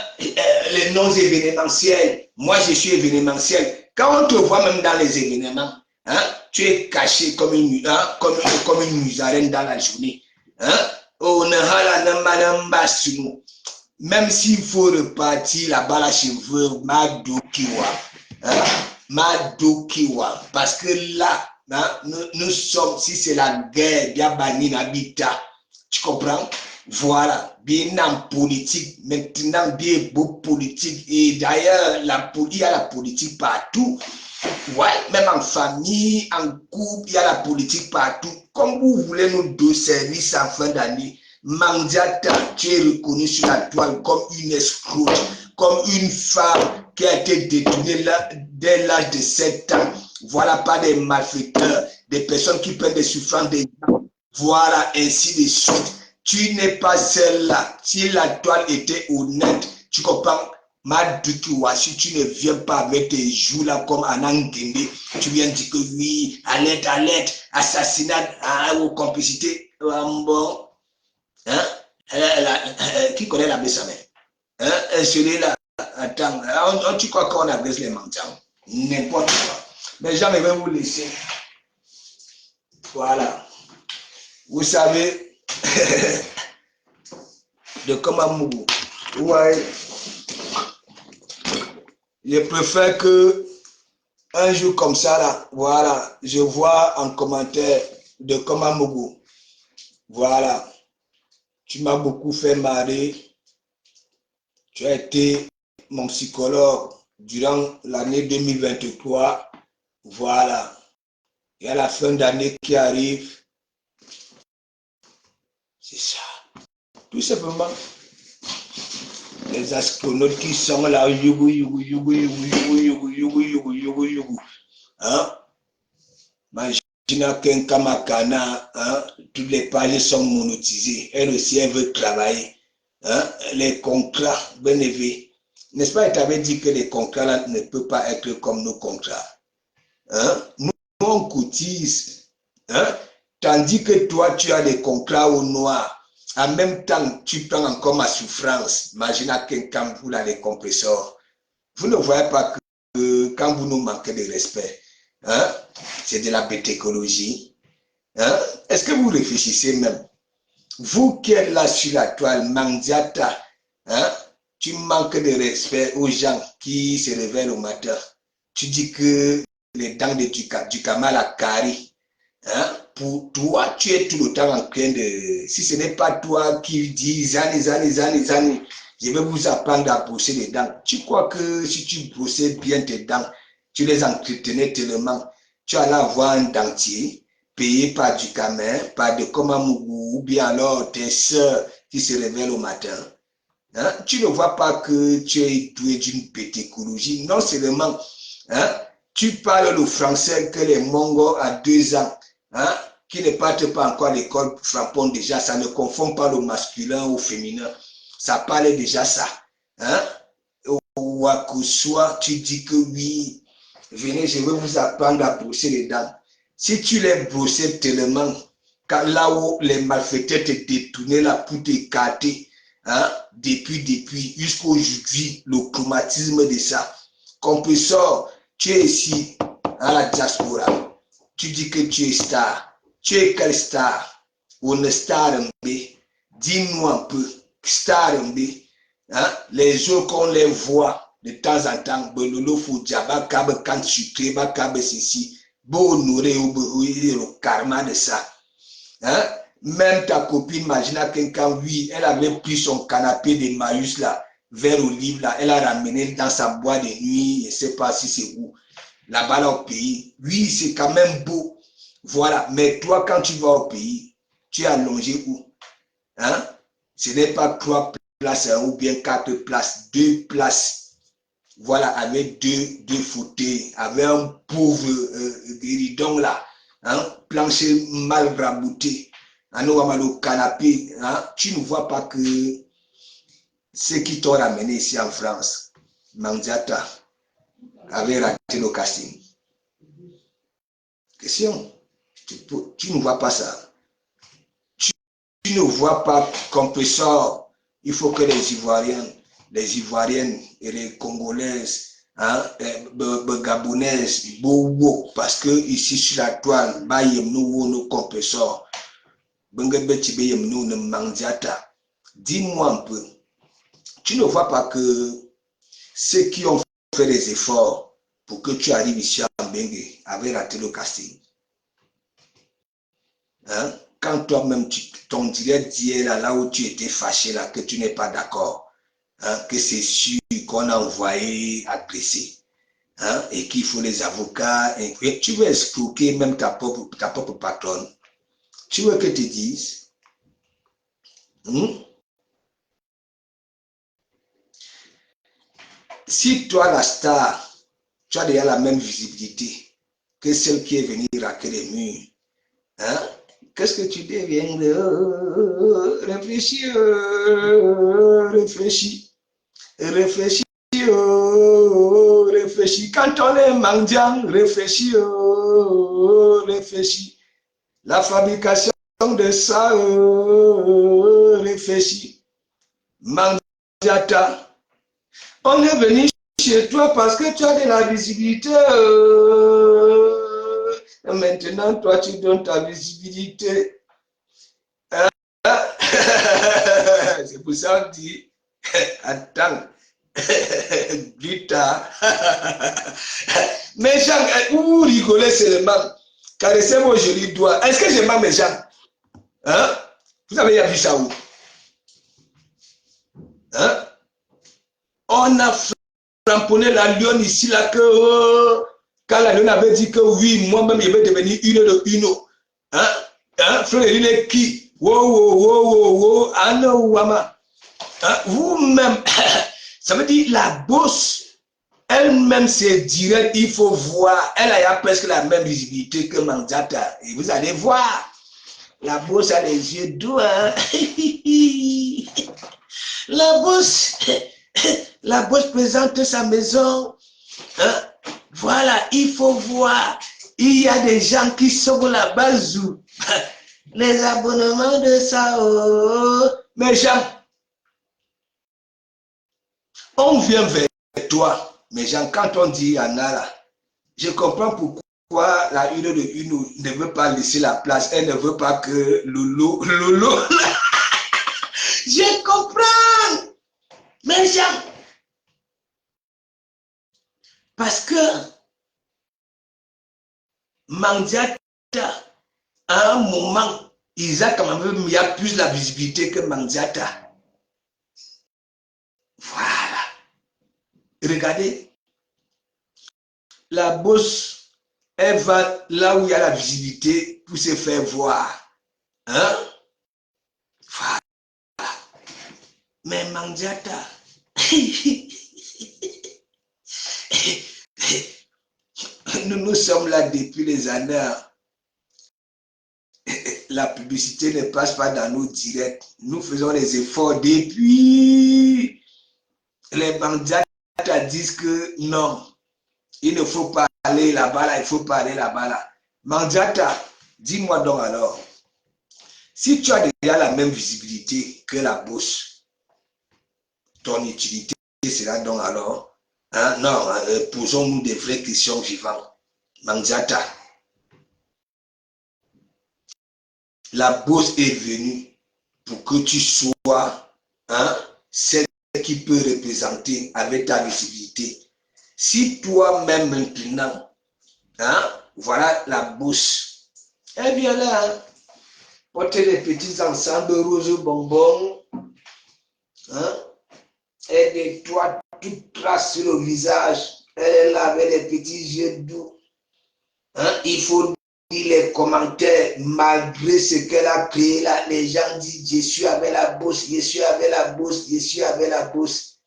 Les non événementiels, moi je suis événementiel. Quand on te voit même dans les événements, hein, tu es caché comme une musarène dans la journée. Hein? Même s'il faut repartir là-bas, la cheveux, Madokiwa. Hein? Madokiwa. Parce que là, hein, nous sommes, si c'est la guerre, bien banni l'habitat. Tu comprends? Voilà. Bien en politique, maintenant, bien beau politique. Et d'ailleurs, il y a la politique partout. Ouais, même en famille, en couple, il y a la politique partout. Comme vous voulez nous deux services en fin d'année, Mandiata, tu es reconnu sur la toile comme une escroque, comme une femme qui a été détournée dès l'âge de 7 ans. Voilà, pas des malfaiteurs, des personnes qui prennent des souffrances des gens. Voilà, ainsi de suite. Tu n'es pas celle-là. Si la toile était honnête, tu comprends? Madukiwa, si tu ne viens pas avec tes joues là comme Anangende, tu viens dire que oui, alerte, assassinat, ou complicité. Bon. Hein? Qui connaît la Bessamé? Hein? Celui-là, attends, tu crois qu'on adresse les mendiants? N'importe quoi. Mais jamais vais vous laisser. Voilà. Vous savez, de Komamougou. Ouais. Je préfère que un jour comme ça, là, voilà, je vois en commentaire de Komamougou. Voilà. Tu m'as beaucoup fait marrer. Tu as été mon psychologue durant l'année 2023. Voilà. Et à la fin d'année qui arrive, c'est ça. Tout simplement. Les astronautes qui sont là, hein? Imagine qu'un Kamakana, hein? Toutes les pages sont monétisées. Elle aussi, elle veut travailler. Hein? Les contrats, bien élevé. N'est-ce pas, elle t'avait dit que les contrats là, ne peuvent pas être comme nos contrats. Hein? Nous, on cotise. Hein? Tandis que toi, tu as des contrats au noir. En même temps, tu prends encore ma souffrance. Imagine quelqu'un vous a les compresseurs. Vous ne voyez pas que quand vous nous manquez de respect, hein, c'est de la bête écologie. Hein? Est-ce que vous réfléchissez même? Vous qui êtes là sur la toile, Mandiata, hein, tu manques de respect aux gens qui se réveillent au matin. Tu dis que les dents du Kamal à Kari. Hein? Pour toi, tu es tout le temps en train de... Si ce n'est pas toi qui dis, Zani, je vais vous apprendre à brosser les dents. Tu crois que si tu brossais bien tes dents, tu les entretenais tellement, tu allais avoir un dentier payé par du Camin, par de Komamougou, ou bien alors tes soeurs qui se réveillent au matin. Hein? Tu ne vois pas que tu es doué d'une pétécologie. Non seulement, hein, tu parles le français que les Mongols à 2 ans, hein, qui ne partent pas encore à l'école frappons déjà, ça ne confond pas le masculin au féminin. Ça parle déjà ça. Hein? Ou à Koussoua, tu dis que oui, venez, je vais vous apprendre à brosser les dents. Si tu les brossais tellement, là où les malfaiteurs te détournaient là pour t'écarter, hein, depuis, jusqu'aujourd'hui, le chromatisme de ça. Compresseur, tu es ici, à la diaspora. Tu dis que tu es star. Tu es quelle star? Une star, dis-nous un peu, Star MB, hein, les autres qu'on les voit de temps en temps, Bololo Foudjaba, Kabe Kan Sucré, Kabe Sissi, Bo honoré ou le karma de ça. Hein? Même ta copine, imagine quelqu'un, oui, elle avait pris son canapé de maïs là, vers olive là, elle a ramené dans sa boîte de nuit, je ne sais pas si c'est où, là-bas là au pays. Oui, c'est quand même beau. Voilà, mais toi, quand tu vas au pays, tu es allongé où? Hein? Ce n'est pas 3 places hein, ou bien 4 places, 2 places. Voilà, avec deux fauteuils, avec un pauvre guéridon là, hein, plancher mal rabouté, au canapé, hein, tu ne vois pas que ceux qui t'ont ramené ici en France, Mandiata, avait raté le casting. Question, tu ne vois pas ça. Tu ne vois pas compresseur, il faut que les Ivoiriennes et les Congolaises, hein, Gabonaises, parce que ici sur la toile, nous compresseurs, dis-moi un peu, tu ne vois pas que ceux qui ont fait des efforts pour que tu arrives ici à Bengue avaient raté le casting. Hein? Quand toi-même, ton direct dit là où tu étais fâché, là, que tu n'es pas d'accord, hein, que c'est sûr qu'on a envoyé agresser, hein, et qu'il faut les avocats, et tu veux escroquer même ta propre patronne. Tu veux que te dise, si toi, la star, tu as déjà la même visibilité que celle qui est venue raquer les murs, hein? Qu'est-ce que tu deviens de réfléchir, réfléchis, réfléchis, réfléchis. Quand on est mendiant, réfléchis, réfléchis. La fabrication de ça, réfléchis. Mandiata, on est venu chez toi parce que tu as de la visibilité. Maintenant, toi, tu donnes ta visibilité. Hein? C'est pour ça qu'on dit, attends, plus tard. Mes gens, vous rigolez seulement. Caressez vos jolis doigts. Est-ce que j'aime mes gens? Hein? Vous avez vu ça où? Hein? On a framponné la lionne ici, là, que quand la lionne avait dit que oui, moi-même, je vais devenir une de une. Hein? Hein? Frère, est qui? Wow. Anno, Wama. Hein? Vous-même, ça veut dire la bosse, elle-même, c'est direct, il faut voir. Elle a presque la même visibilité que Mandiata. Et vous allez voir. La bosse a les yeux doux. Hein? La bosse présente sa maison. Hein? Voilà, il faut voir. Il y a des gens qui sont là-bas. Les abonnements de ça. Oh. Mes gens, on vient vers toi. Mes gens, quand on dit Anara, je comprends pourquoi la une de une ne veut pas laisser la place. Elle ne veut pas que Lolo. Je comprends. Mes gens, parce que Mandiata, à un moment, Isaac, quand même, il y a plus la visibilité que Mandiata. Voilà. Regardez, la bosse, elle va là où il y a la visibilité pour se faire voir. Hein? Voilà. Mais Mandiata, nous sommes là depuis les années. La publicité ne passe pas dans nos directs. Nous faisons les efforts depuis. Les Mandiata disent que non, il ne faut pas aller là-bas, là, il ne faut pas aller là-bas. Là. Mandiata, dis-moi donc alors, si tu as déjà la même visibilité que la bourse, ton utilité sera donc alors, hein, non, posons-nous des vraies questions vivantes. Mandiata, la bourse est venue pour que tu sois celle qui peut représenter avec ta visibilité. Si toi-même maintenant, voilà la bourse, elle vient là, porter les petits ensembles roses bonbons, et des toits toutes traces sur le visage, elle est là avec les petits yeux doux. Il faut dire les commentaires, malgré ce qu'elle a créé là, les gens disent je suis avec la bourse, je suis avec la bourse, je suis avec la bourse.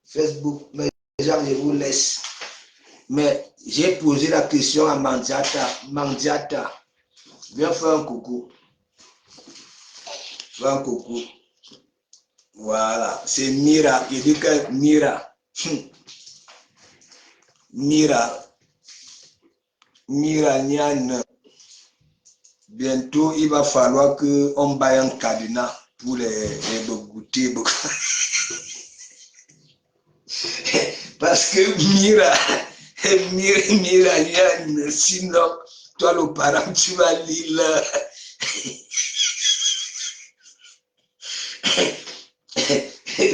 Facebook, mes gens, je vous laisse. Mais j'ai posé la question à Mandiata. Mandiata, viens faire un coucou. Fais un coucou. Voilà, c'est Mira. Il dit que Mira. Mira Nyan. Bientôt, il va falloir qu'on baille un cadenas pour les goûter. Parce que Mira Nyan, sinon, toi le parent, tu vas lire là.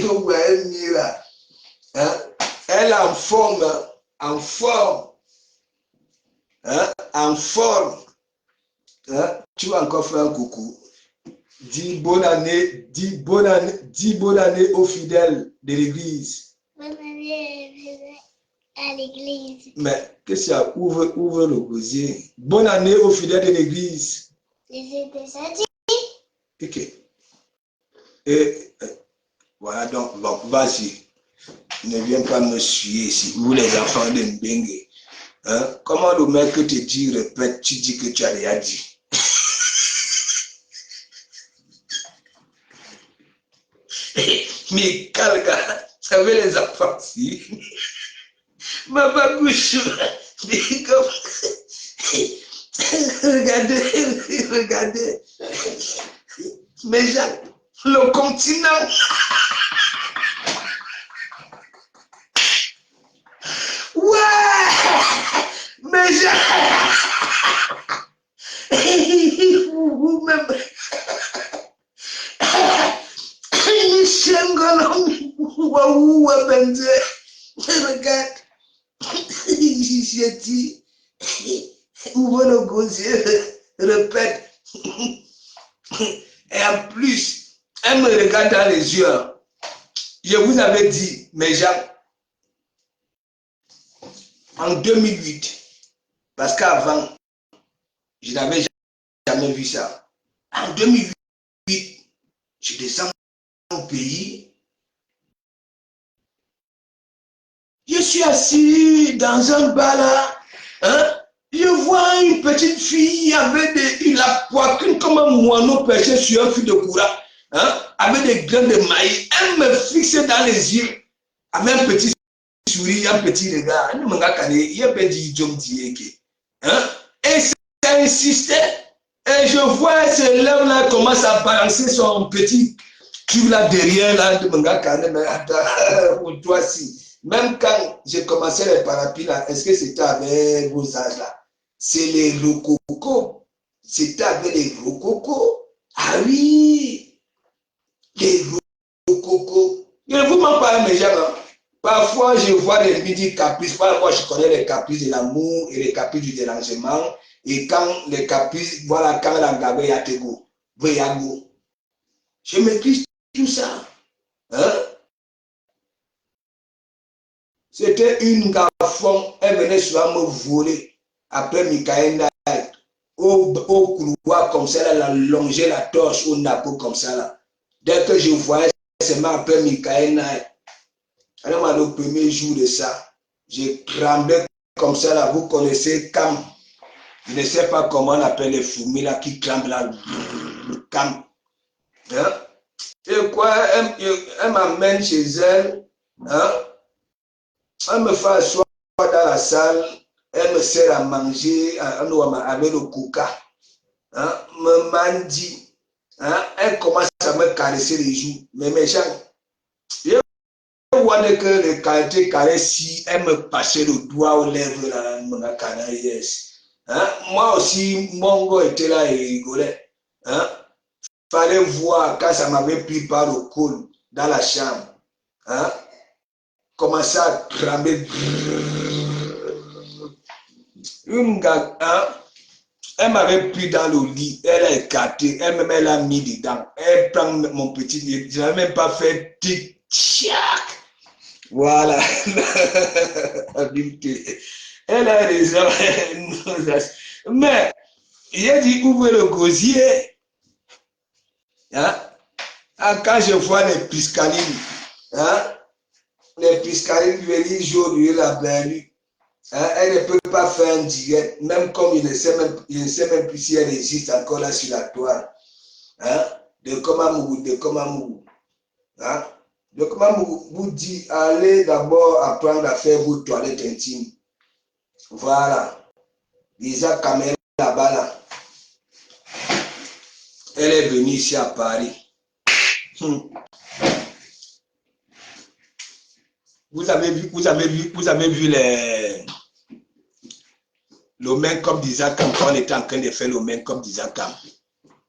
Vous voyez Mira, elle est en forme, tu vas encore faire un coucou. Dis bonne année aux fidèles de l'église. Bonne année à l'église. Mais qu'est-ce qu'il y a? Ouvre le gosier. Bonne année aux fidèles de l'église. J'ai déjà dit. Ok. Et voilà donc, bon, vas-y. Ne viens pas me suivre ici, vous les enfants de Mbengue. Comment le mec te dit, répète, tu dis que tu as déjà dit. Mais quel gars, ça veut les enfants si. Ma babouche, regardez. Mais Jacques, le continent. Ouais, mais vous-même. Regarde, j'ai dit, ouvre le gosier, répète. Et en plus, elle me regarde dans les yeux. Je vous avais dit, mes gens, en 2008, parce qu'avant, je n'avais jamais vu ça. En 2008, je descends au pays. Je suis assis dans un bar là. Je vois une petite fille avec la poitrine comme un moineau perché sur un fil de courant. Avec des grains de maïs. Elle me fixe dans les yeux. Avec un petit sourire, un petit regard. Et ça insistait. Et je vois ce lèvres là commence à balancer son petit cul là derrière là. Pour toi si. Même quand j'ai commencé les parapluies là, est-ce que c'était avec vos âges là? C'est les rococo. C'était avec les rococo. Ah oui, les rococo. Je ne vous mens pas, mes gens. Parfois, je vois les midi caprices. Parfois, je connais les caprices de l'amour et les caprices du dérangement. Et quand les caprices, voilà, quand la gabe yatego, voyago. Je maîtrise tout ça. C'était une garçon, elle venait souvent me voler. Après Mikaël, au couloir comme ça, elle a longé la torche au napo comme ça. Là. Dès que je voyais seulement après Mikaël, alors le premier jour de ça, j'ai tremblé comme ça. Là. Vous connaissez Cam. Je ne sais pas comment on appelle les fourmis là qui tremblent là. Cam. Et quoi, elle m'amène chez elle. Elle me fait asseoir dans la salle, elle me sert à manger avec le coca, me mendie, elle commence à me caresser les joues. Mais mes gens, je vois que les qualités caresses, elle me passait le doigt aux lèvres, là, yes. Moi aussi, mon gars était là et rigolait. fallait voir quand ça m'avait pris par le col dans la chambre. Hein? Commençait à trembler. Une gars, hein? Elle m'avait pris dans le lit, elle a écarté, elle-même elle a mis dedans. Elle prend mon petit lit, je n'avais même pas fait tic-tchac. Voilà. Elle a raison. Mais, j'ai dit, ouvrez le gosier. Hein? Ah, quand je vois les piscalines, hein? Les piscalines venir jouer la belle. Hein, elle ne peut pas faire un direct, même comme je ne sais même plus si elle existe encore là sur la toile. Hein, de Komamougou. Hein, de Komamougou vous dit, allez d'abord apprendre à faire vos toilettes intimes. Voilà. Lisa Kamel là-bas là. Elle est venue ici à Paris. Vous avez vu le main comme d'Isaac quand on était en train de faire le main comme d'Isaac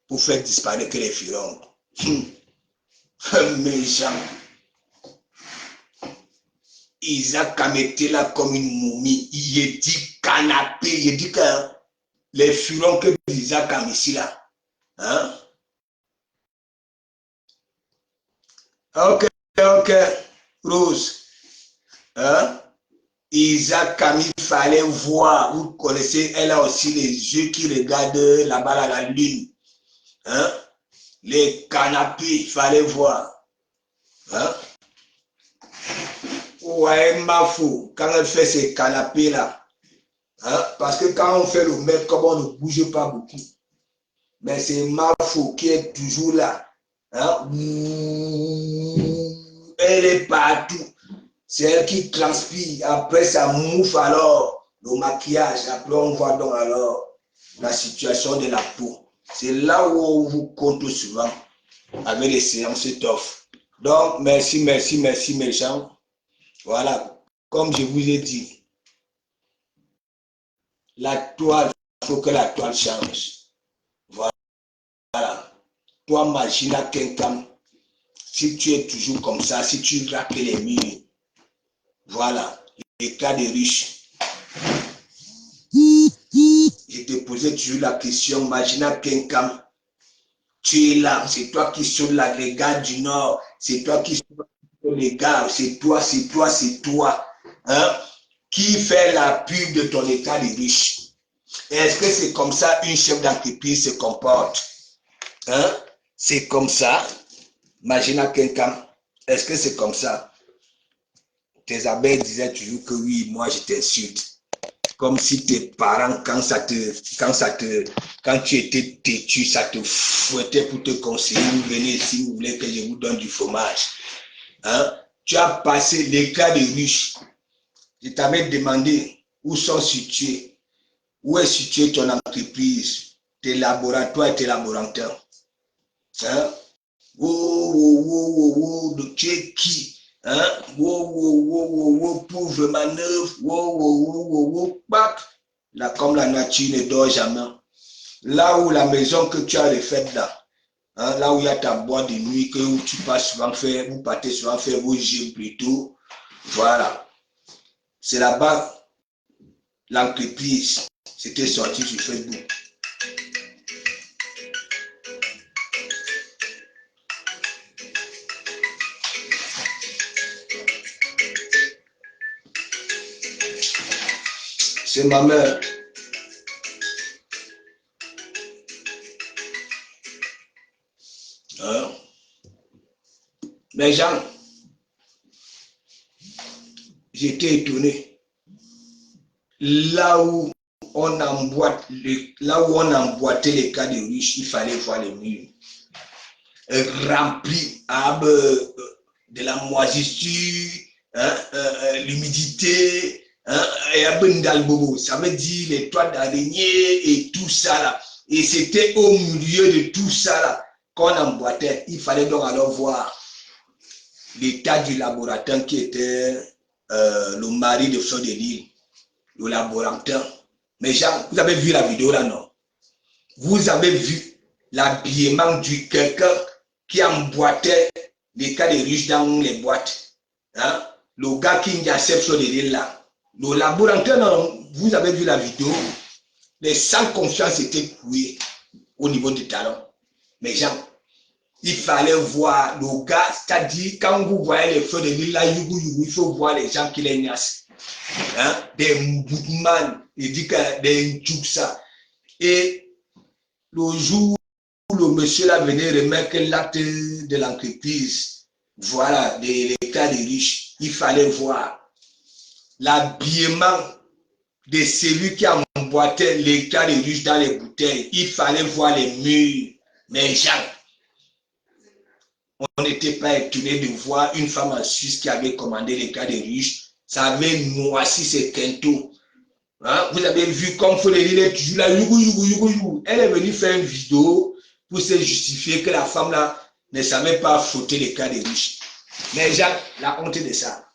pour faire disparaître les furons. Méchant. Isaac était là comme une momie. Il est dit canapé. Il dit que les furons que Isaac a mis ici là. Hein? Ok. Rose. Hein? Isaac Camille, il fallait voir. Vous connaissez, elle a aussi les yeux qui regardent là-bas à la lune. Hein? Les canapés, il fallait voir. Hein? Ouais, ma fou, quand elle fait ces canapés-là. Hein? Parce que quand on fait le mec, comme on ne bouge pas beaucoup. Mais c'est ma fou qui est toujours là. Hein? Elle est partout. C'est elle qui transpire. Après, ça mouffe alors le maquillage. Après, on voit donc alors la situation de la peau. C'est là où on vous compte souvent avec les séances d'offres. Donc, merci, méchant. Voilà. Comme je vous ai dit, la toile, il faut que la toile change. Voilà. Toi, Magina Kenkam, si tu es toujours comme ça, si tu raques les murs, voilà, l'éclat des riches. Je te posais toujours la question, Magina Kenkam, tu es là, c'est toi qui sur la gare du Nord, c'est toi qui sur les gares, c'est toi. Hein? Qui fait la pub de ton état de riche? Est-ce que c'est comme ça une chef d'entreprise se comporte? Hein? C'est comme ça, Magina Kenkam, est-ce que c'est comme ça? Tes abeilles disaient toujours que oui, moi je t'insulte. Comme si tes parents, quand tu étais têtu, ça te fouettait pour te conseiller. Vous venez ici, vous voulez que je vous donne du fromage. Hein? Tu as passé l'éclat de riche. Je t'avais demandé où sont situés, où est située ton entreprise, tes laboratoires et tes laboratoires. Hein? Tu es qui? Hein? Pauvre manœuvre, là, comme la nature ne dort jamais. Là où la maison que tu as refaite là, hein, là où il y a ta boîte de nuit, que où tu passes souvent faire, vous partez souvent faire vos jeux plutôt, voilà. C'est là-bas, l'entreprise, c'était sorti sur Facebook. C'est ma mère. Hein? Mais Jean, j'étais étonné. Là où on emboîtait les cas de riches, il fallait voir les murs remplis de la moisissure, hein, l'humidité, hein, ça veut dire les toits d'araignée et tout ça là. Et c'était au milieu de tout ça là qu'on emboîtait. Il fallait donc alors voir l'état du laboratoire qui était le mari de Fleur de Lille, le laboratoire. Mais Jean, vous avez vu la vidéo là, non? Vous avez vu l'habillement du quelqu'un qui emboîtait les cas de riches dans les boîtes. Hein? Le gars qui y a sur les là. Le laboratoire, vous avez vu la vidéo, les sans confiance étaient couillés au niveau du talent. Mais gens, il fallait voir le gars, c'est-à-dire quand vous voyez les feux de l'île là, il faut voir les gens qui les naissent. Hein? Des mouvements, il dit que des ça. Et le jour où le monsieur là venait remettre l'acte de l'entreprise, voilà, des cas des riches, il fallait voir l'habillement de celui qui emboîtait les cas des riches dans les bouteilles. Il fallait voir les murs. Mais gens, on n'était pas étonné de voir une femme en Suisse qui avait commandé les cas des riches. Ça avait noirci ses quintaux. Hein? Vous avez vu comme faut les dire, toujours là, elle est venue faire une vidéo pour se justifier que la femme là ne savait pas frotter les cas des riches. Mais Jacques, la honte de ça.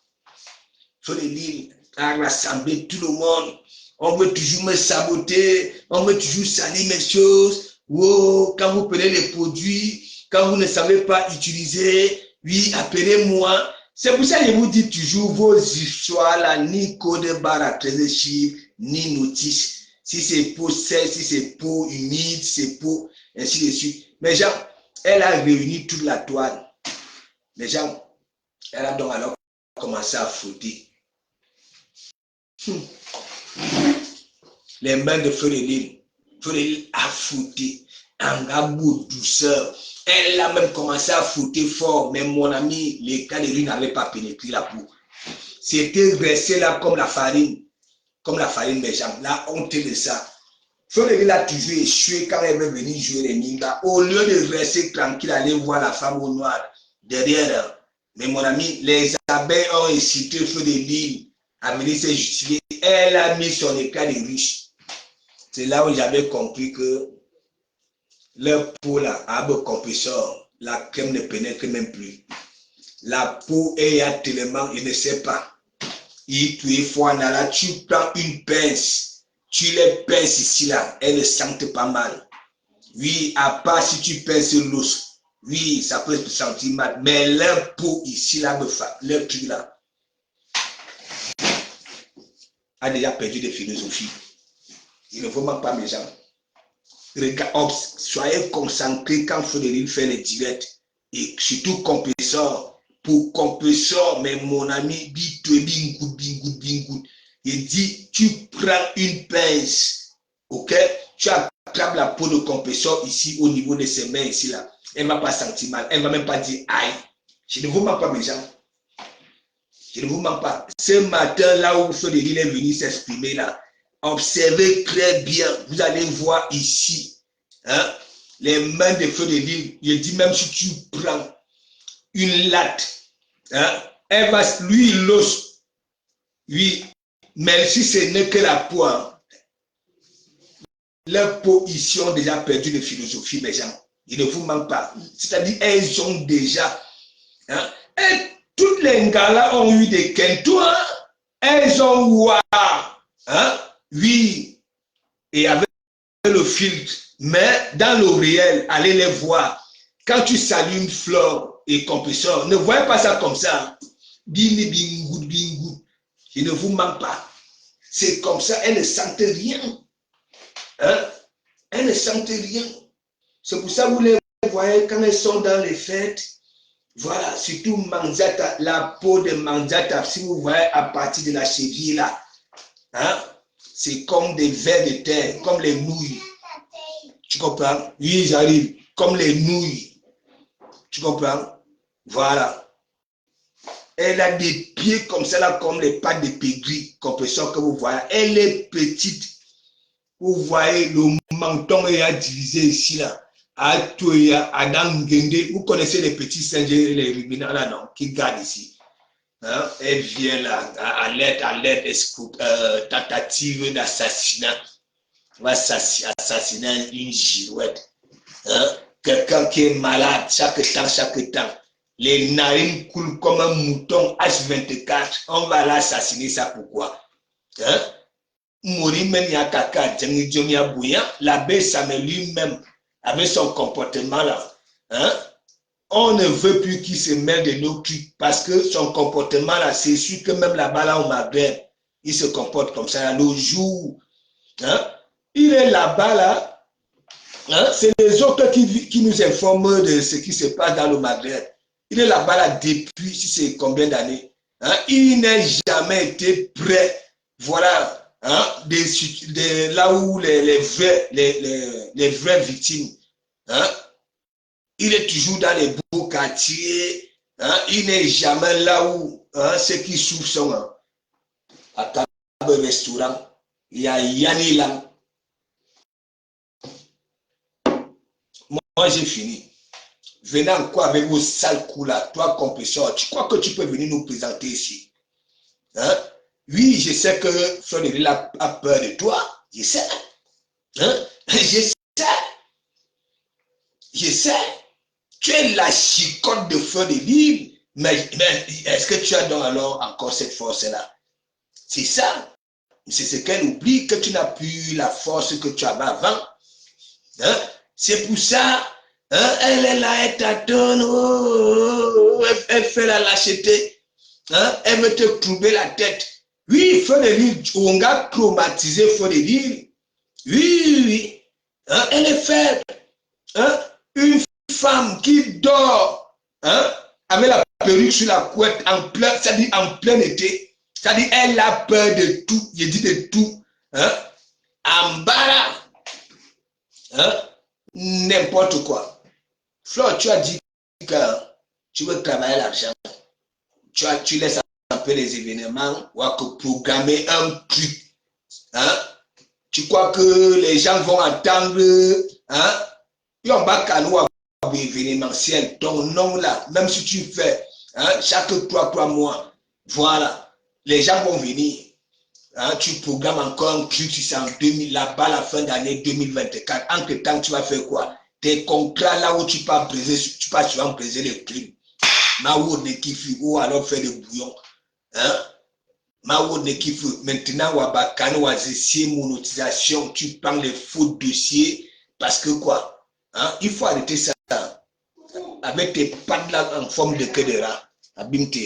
Faut les dire, à rassembler tout le monde. On veut toujours me saboter, on veut toujours salir mes choses. Wow, quand vous prenez les produits, quand vous ne savez pas utiliser, oui, appelez-moi. C'est pour ça que je vous dis toujours vos histoires là, ni code barre à 13 chiffres, ni notice. Si c'est peau sèche, si c'est peau humide, si c'est peau, ainsi de suite. Mais genre, elle a réuni toute la toile. Les gens, elle a donc alors commencé à frotter. Les mains de Feu de l'île a fouetté en gabou douceur. Elle a même commencé à fouetter fort, mais mon ami, les cas de l'île n'avaient pas pénétré la peau. C'était resté là comme la farine, mes jambes. La honte de ça. Feu de l'île a toujours échoué quand elle veut venir jouer les mingas. Au lieu de rester tranquille, aller voir la femme au noir derrière. Mais mon ami, les abeilles ont incité Feu de l'île à venir se justifier. Elle a mis son écart de riche. C'est là où j'avais compris que leur peau là, a un compresseur, la crème ne pénètre même plus. La peau est tellement, il ne sait pas. Tu es fort là, tu prends une pince, tu les pinces ici là, elles ne sentent pas mal. Oui, à part si tu pinces l'os, oui, ça peut se sentir mal. Mais leur peau ici là, leur truc là, a déjà perdu de philosophie. Il ne faut même pas mes gens. Regarde, soyez concentrés quand Feu de l'île fait les directs. Et surtout compresseur. Pour compresseur, mais mon ami, bingout. Il dit, tu prends une pince. Ok? Tu attrapes la peau de compresseur ici au niveau de ses mains ici là. Elle ne va pas sentir mal. Elle ne va même pas dire aïe. Je ne vous mens pas mes gens. Je ne vous mens pas. Ce matin là où Feu de l'île est venu s'exprimer là. Observez très bien, vous allez voir ici, hein, les mains de Feu de l'île. Je dis même si tu prends une latte, hein, elle va, lui, l'os, oui, mais si ce n'est que la peau, hein, leurs peaux ici ont déjà perdu de philosophie, mes gens. Il ne vous manque pas. C'est-à-dire, elles ont déjà, hein, et toutes les galas ont eu des quintaux, hein, elles ont ouah, hein. Oui, et avec le filtre, mais dans le réel, allez les voir. Quand tu salues une fleur et compresseur, ne voyez pas ça comme ça. Bingout. Il ne vous manque pas. C'est comme ça, elle ne sentait rien. Hein? Elle ne sentait rien. C'est pour ça que vous les voyez quand elles sont dans les fêtes. Voilà, surtout Manzata, la peau de Manzata, si vous voyez à partir de la cheville là. Hein? C'est comme des vers de terre, comme les nouilles. Tu comprends? Oui, j'arrive. Comme les nouilles. Tu comprends? Voilà. Elle a des pieds comme ça, là, comme les pattes de pégris, compresseur que vous voyez. Elle est petite. Vous voyez, le menton est divisé ici, là. À Toya, à Dangende. Vous connaissez les petits singes, les ruminants, là, non? Qui gardent ici. Hein? Elle vient là, à l'aide, tentative d'assassinat. On va assassiner une girouette. Hein? Quelqu'un qui est malade chaque temps. Les narines coulent comme un mouton H24. On va l'assassiner, ça pourquoi? Hein? Mourir même, il y a caca, l'abbé Samuel lui-même avec son comportement là, hein, on ne veut plus qu'il se mêle de nos trucs parce que son comportement là, c'est sûr que même là-bas là au Maghreb, il se comporte comme ça, le jour, hein, il est là-bas là, hein, c'est les autres qui nous informent de ce qui se passe dans le Maghreb. Il est là-bas là depuis, si c'est combien d'années, hein, il n'a jamais été prêt, voilà, hein, de là où les vraies victimes, hein, il est toujours dans les beaux quartiers, hein, il n'est jamais là où, hein, ceux qui souffrent sont, hein, à table restaurant, il y a Yanni là. Moi, j'ai fini. Venez encore avec vos sales coups là, toi, compresseur, tu crois que tu peux venir nous présenter ici? Hein? Oui, je sais que Frédéric a peur de toi, je sais. Hein? Je sais. Tu es la chicotte de Frédéric, mais est-ce que tu as donc alors encore cette force-là? C'est ça. C'est ce qu'elle oublie, que tu n'as plus la force que tu avais avant. Hein? C'est pour ça, hein, elle est là, elle t'attend, elle fait la lâcheté, hein, elle veut te troubler la tête. Oui, il faut le dire, on a traumatisé, il faut le dire. Oui, hein, elle est faible. Hein, une femme qui dort, hein, avec la perruque sur la couette, c'est-à-dire en plein été, c'est-à-dire elle a peur de tout, je dis de tout, hein, embarras, hein, n'importe quoi. Flore, tu as dit que tu veux travailler l'argent. Tu laisses un peu les événements ou à programmer un truc. Hein? Tu crois que les gens vont entendre, hein? Il y a un événementiel, ton nom là, même si tu fais, hein, chaque 3 mois, voilà, les gens vont venir. Hein, tu programmes encore un truc, c'est en 2000, là-bas, la fin d'année 2024. Entre temps, tu vas faire quoi? Tes contrats là où tu vas souvent briser les crimes. Maou ne kiffe ou alors faire des bouillons. Hein? Maou ne kiffe. Maintenant, Wabakano, Wazessie, monétisation, tu prends les faux dossiers parce que quoi? Hein? Il faut arrêter ça. Avec tes pattes là en forme de queue de rat. Abimte.